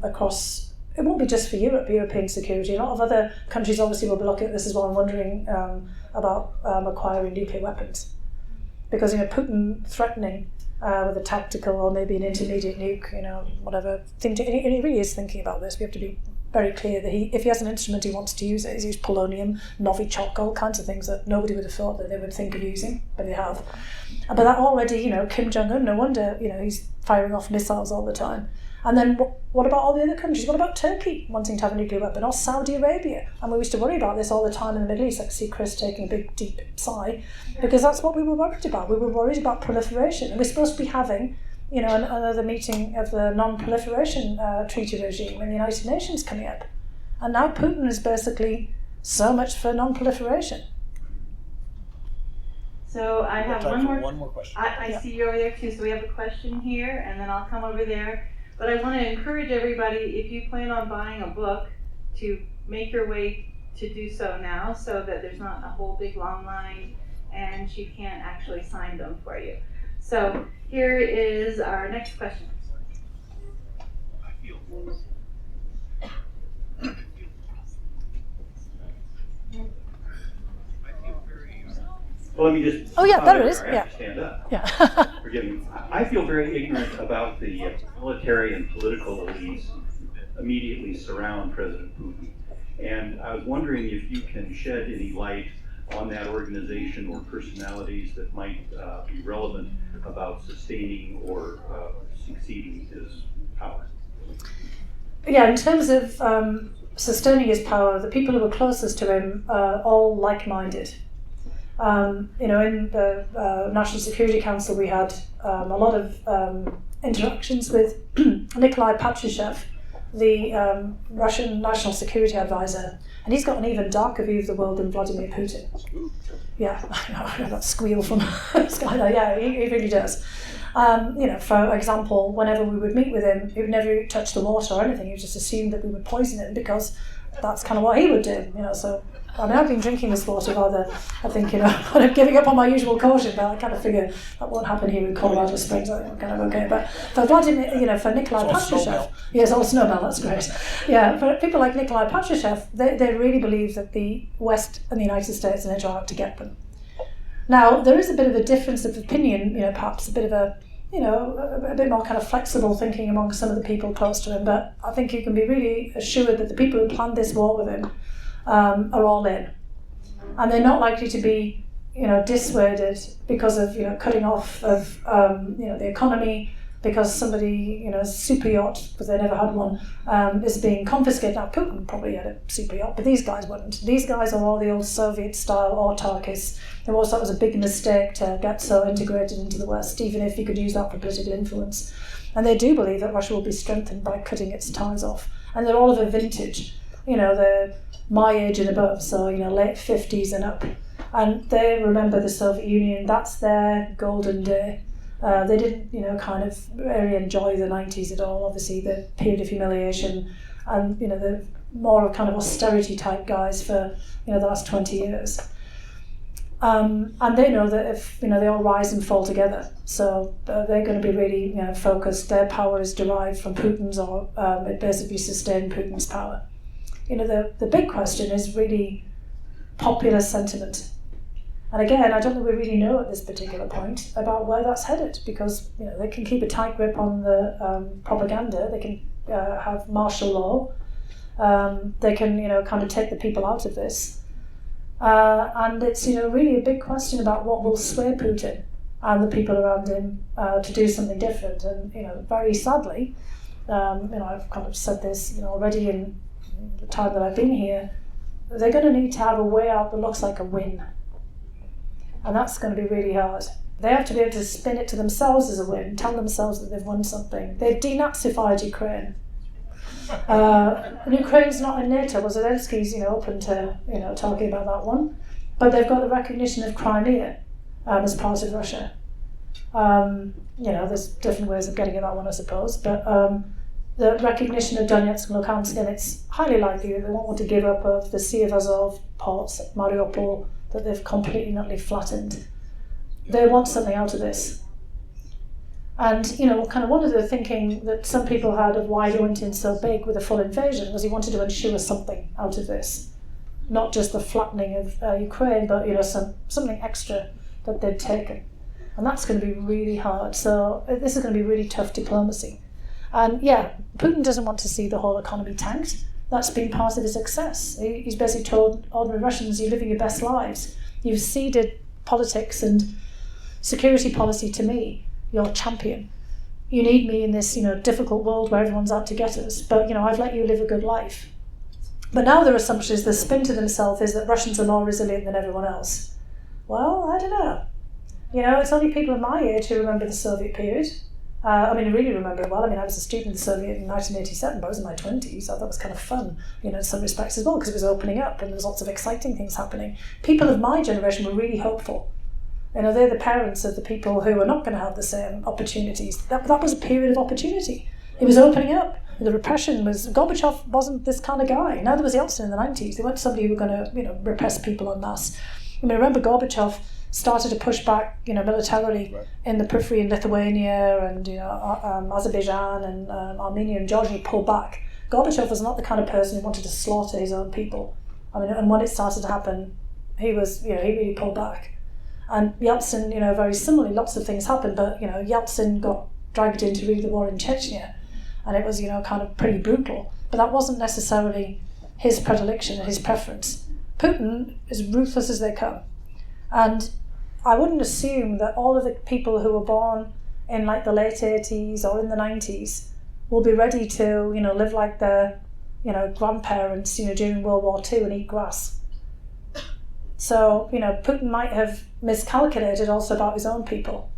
across. It won't be just for European security. A lot of other countries obviously will be looking at this as well and wondering about acquiring nuclear weapons. Because Putin threatening with a tactical or maybe an intermediate nuke, whatever thing, and he really is thinking about this. We have to be very clear that if he has an instrument he wants to use it, he's used polonium, Novichok, all kinds of things that nobody would have thought that they would think of using, but they have. But that already, Kim Jong-un, no wonder, he's firing off missiles all the time. And then what about all the other countries? What about Turkey wanting to have a nuclear weapon, or Saudi Arabia? And we used to worry about this all the time in the Middle East. I see Chris taking a big, deep sigh, because that's what we were worried about. We were worried about proliferation. And we're supposed to be having, another meeting of the non-proliferation treaty regime in the United Nations coming up. And now Putin is basically so much for non-proliferation. So I have one more question. I see you over there too, so we have a question here, and then I'll come over there. But I want to encourage everybody, if you plan on buying a book, to make your way to do so now, so that there's not a whole big long line and she can't actually sign them for you. So here is our next question. Well, let me just. Oh yeah, there it is. I have to stand up. Yeah. Forgive me. I feel very ignorant about the military and political elites immediately surround President Putin. And I was wondering if you can shed any light on that organization or personalities that might be relevant about sustaining or succeeding his power. Yeah, in terms of sustaining his power, the people who were closest to him are all like-minded. In the National Security Council, we had a lot of interactions with Nikolai Patrushev, the Russian National Security Advisor, and he's got an even darker view of the world than Vladimir Putin. Yeah, I know that squeal from this guy there. Yeah, he really does. For example, whenever we would meet with him, he would never touch the water or anything. He would just assume that we would poison him because that's kind of what he would do. So. I mean, I've been drinking this water rather, I think, kind of giving up on my usual caution, but I kind of figure that won't happen here in Colorado Springs. I think I'm kind of okay. But for Vladimir, for Nikolai Patrushev, yes, all snowmelt, that's great. Yeah, for people like Nikolai Patrushev, they really believe that the West and the United States are out to get them. Now, there is a bit of a difference of opinion, perhaps a bit of a bit more kind of flexible thinking among some of the people close to him, but I think you can be really assured that the people who planned this war with him are all in, and they're not likely to be, dissuaded because of cutting off of the economy, because somebody super yacht, because they never had one, is being confiscated. Now Putin probably had a super yacht, but these guys wouldn't. These guys are all the old Soviet-style autarkists who also thought it was a big mistake to get so integrated into the West, even if you could use that for political influence. And they do believe that Russia will be strengthened by cutting its ties off, and they're all of a vintage. They're my age and above, so late 50s and up, and they remember the Soviet Union. That's their golden day. They didn't kind of really enjoy the 90s at all, obviously the period of humiliation, and the more kind of austerity type guys for the last 20 years, and they know that if they all rise and fall together, so they're going to be really focused. Their power is derived from Putin's, or it basically sustained Putin's power. The big question is really popular sentiment. And again, I don't think we really know at this particular point about where that's headed, because they can keep a tight grip on the propaganda, they can have martial law, they can kind of take the people out of this. And it's really a big question about what will sway Putin and the people around him to do something different. And very sadly, I've kind of said this already in the time that I've been here, they're going to need to have a way out that looks like a win, and that's going to be really hard. They have to be able to spin it to themselves as a win, tell themselves that they've won something. They've denazified Ukraine. And Ukraine's not in NATO. Well, Zelensky's open to talking about that one, but they've got the recognition of Crimea as part of Russia. There's different ways of getting at that one, I suppose, but the recognition of Donetsk and Luhansk, and it's highly likely that they won't want to give up of the Sea of Azov ports, Mariupol, that they've completely and utterly flattened. They want something out of this. And, kind of one of the thinking that some people had of why he went in so big with a full invasion was he wanted to ensure something out of this. Not just the flattening of Ukraine, but, something extra that they'd taken. And that's going to be really hard. So this is going to be really tough diplomacy. And yeah, Putin doesn't want to see the whole economy tanked. That's been part of his success. He's basically told ordinary Russians, you're living your best lives. You've ceded politics and security policy to me, your champion. You need me in this, difficult world where everyone's out to get us. But, I've let you live a good life. But now their assumption is, the spin to themselves is that Russians are more resilient than everyone else. Well, I don't know. It's only people of my age who remember the Soviet period. I really remember it well. I was a student of the Soviet in 1987, but I was in my 20s. So that was kind of fun, in some respects as well, because it was opening up and there was lots of exciting things happening. People of my generation were really hopeful. They're the parents of the people who are not going to have the same opportunities. That was a period of opportunity. It was opening up. The repression was, Gorbachev wasn't this kind of guy. Neither was Yeltsin in the 90s. They weren't somebody who were going to, repress people en masse. I remember Gorbachev started to push back, militarily in the periphery in Lithuania and Azerbaijan and Armenia and Georgia. He pulled back. Gorbachev was not the kind of person who wanted to slaughter his own people. And when it started to happen, he was, he really pulled back. And Yeltsin, very similarly, lots of things happened, but Yeltsin got dragged into really the war in Chechnya, and it was kind of pretty brutal. But that wasn't necessarily his predilection and his preference. Putin is ruthless as they come. And I wouldn't assume that all of the people who were born in the late 80s or in the 90s will be ready to, live like their, grandparents, during World War II and eat grass. So, Putin might have miscalculated also about his own people.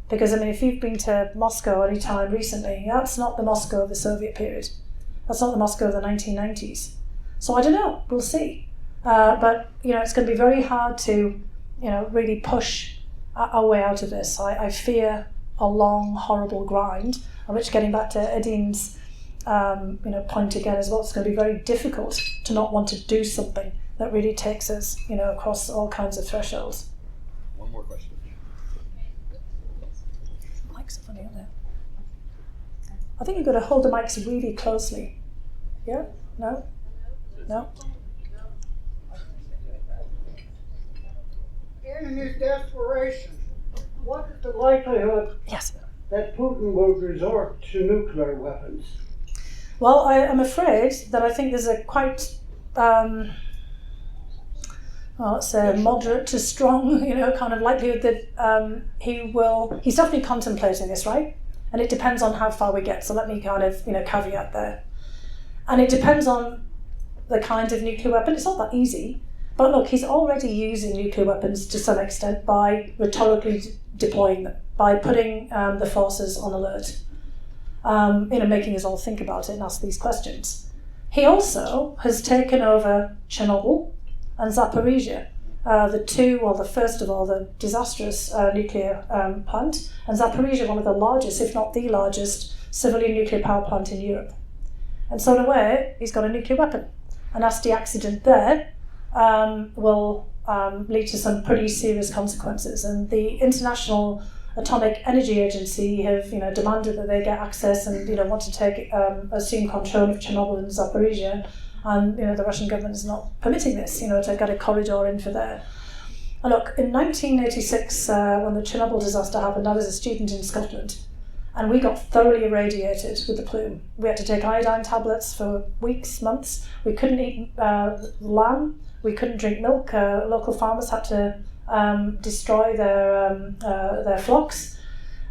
Because, if you've been to Moscow any time recently, that's not the Moscow of the Soviet period. That's not the Moscow of the 1990s. So I don't know, we'll see. But, it's going to be very hard to really push our way out of this. I fear a long, horrible grind, on which, getting back to Edin's point again as well, it's going to be very difficult to not want to do something that really takes us, across all kinds of thresholds. One more question. Mics are funny, aren't they? I think you've got to hold the mics really closely. Yeah? No? No? In his desperation, what is the likelihood Yes. that Putin will resort to nuclear weapons? Well, I am afraid that I think there's a quite, let's say, moderate to strong, kind of likelihood that he's definitely contemplating this, right? And it depends on how far we get. So let me kind of, caveat there. And it depends on the kind of nuclear weapon. It's not that easy. But look, he's already using nuclear weapons to some extent by rhetorically deploying them, by putting the forces on alert, making us all think about it and ask these questions. He also has taken over Chernobyl and Zaporizhia, the first of all, the disastrous nuclear plant, and Zaporizhia, one of the largest, if not the largest, civilian nuclear power plant in Europe. And so in a way, he's got a nuclear weapon. A nasty accident there will lead to some pretty serious consequences. And the International Atomic Energy Agency have, demanded that they get access and, want to assume control of Chernobyl and Zaporizhia. And, the Russian government is not permitting this, to get a corridor in for there. And look, in 1986, when the Chernobyl disaster happened, I was a student in Scotland. And we got thoroughly irradiated with the plume. We had to take iodine tablets for weeks, months. We couldn't eat lamb. We couldn't drink milk. Local farmers had to destroy their flocks.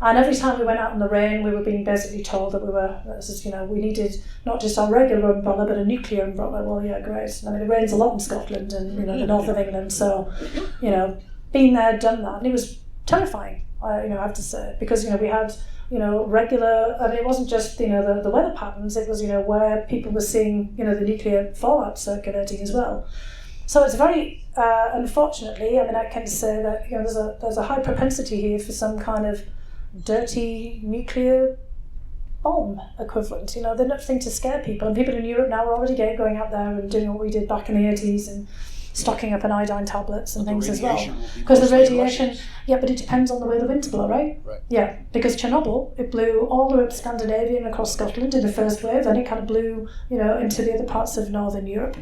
And every time we went out in the rain, we were being basically told that we needed not just our regular umbrella, but a nuclear umbrella. Well, yeah, great. It rains a lot in Scotland and, the north of England. So, been there, done that. And it was terrifying. I have to say, because we had regular. I mean, it wasn't just the weather patterns. It was where people were seeing the nuclear fallout circulating as well. So it's very unfortunately. I mean, I can say that there's a high propensity here for some kind of dirty nuclear bomb equivalent. They're nothing to scare people, and people in Europe now are already going out there and doing what we did back in the 80s and stocking up on iodine tablets and things as well. Because the radiation, yeah, but it depends on the way the winds blow, right? Yeah, because Chernobyl, it blew all the way up Scandinavia and across Scotland in the first wave, then it kind of blew, into the other parts of Northern Europe.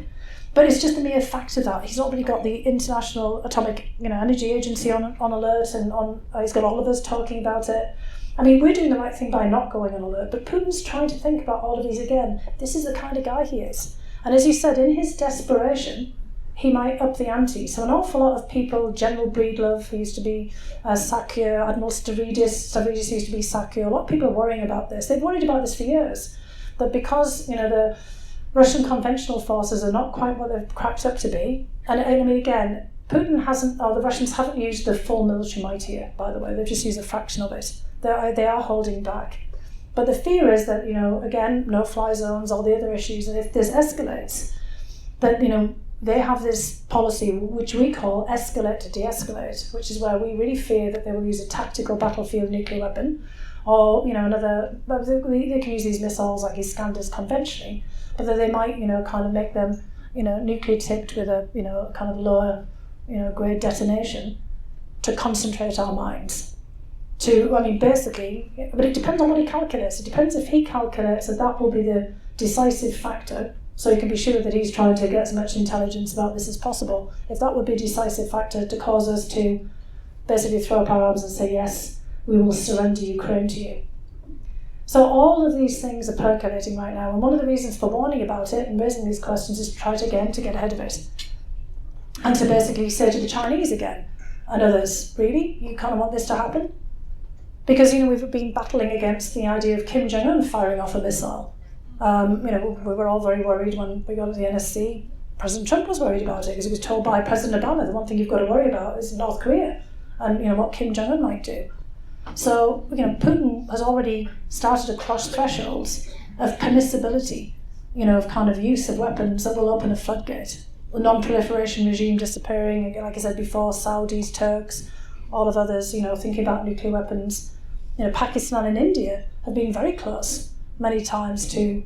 But it's just the mere fact of that. He's already got the International Atomic Energy Agency on alert, and he's got all of us talking about it. I mean, we're doing the right thing by not going on alert, but Putin's trying to think about all of these again. This is the kind of guy he is. And as you said, in his desperation, he might up the ante. So an awful lot of people, General Breedlove, who used to be Sakya, Admiral Stavridis used to be Sakya, a lot of people are worrying about this. They've worried about this for years, that because, the Russian conventional forces are not quite what they've cracked up to be, and I mean, again, Putin hasn't, or the Russians haven't used the full military might here, by the way, they've just used a fraction of it. They are holding back. But the fear is that, again, no-fly zones, all the other issues, and if this escalates, that, they have this policy which we call escalate to de-escalate, which is where we really fear that they will use a tactical battlefield nuclear weapon, or another. They can use these missiles like Iskanders conventionally, but that they might kind of make them nuclear tipped with a kind of lower grade detonation to concentrate our minds. Basically, but it depends on what he calculates. It depends if he calculates that will be the decisive factor. So you can be sure that he's trying to get as much intelligence about this as possible. If that would be a decisive factor to cause us to basically throw up our arms and say, yes, we will surrender Ukraine to you. So all of these things are percolating right now. And one of the reasons for warning about it and raising these questions is to try to get ahead of it. And to basically say to the Chinese again and others, really, you kind of want this to happen? Because, we've been battling against the idea of Kim Jong-un firing off a missile. We were all very worried when we got to the NSC. President Trump was worried about it because he was told by President Obama the one thing you've got to worry about is North Korea and what Kim Jong-un might do. So Putin has already started to cross thresholds of permissibility, of kind of use of weapons that will open a floodgate. The non-proliferation regime disappearing, again, like I said before, Saudis, Turks, all of others, thinking about nuclear weapons. Pakistan and India have been very close many times to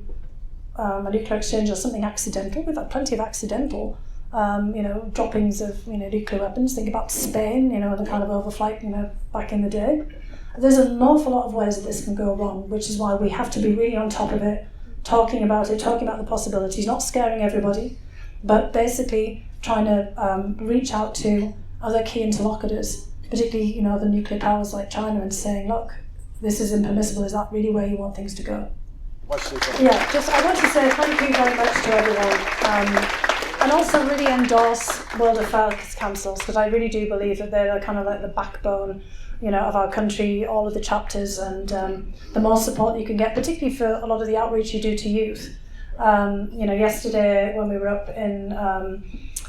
a nuclear exchange or something accidental. We've had plenty of accidental, droppings of, nuclear weapons. Think about Spain, the kind of overflight, back in the day. There's an awful lot of ways that this can go wrong, which is why we have to be really on top of it, talking about the possibilities, not scaring everybody, but basically trying to reach out to other key interlocutors, particularly, the nuclear powers like China, and saying, look, this is impermissible. Is that really where you want things to go? Yeah, I want to say thank you very much to everyone, and also really endorse World Affairs Councils, because I really do believe that they're kind of like the backbone, of our country, all of the chapters, and the more support you can get, particularly for a lot of the outreach you do to youth. Yesterday when we were up in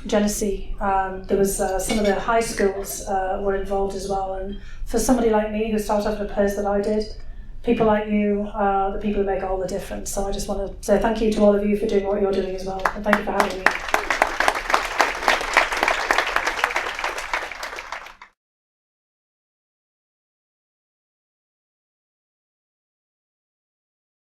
Genesee, there was some of the high schools were involved as well, and for somebody like me who started off at a place that I did, people like you are the people who make all the difference. So I just want to say thank you to all of you for doing what you're doing as well, and thank you for having me.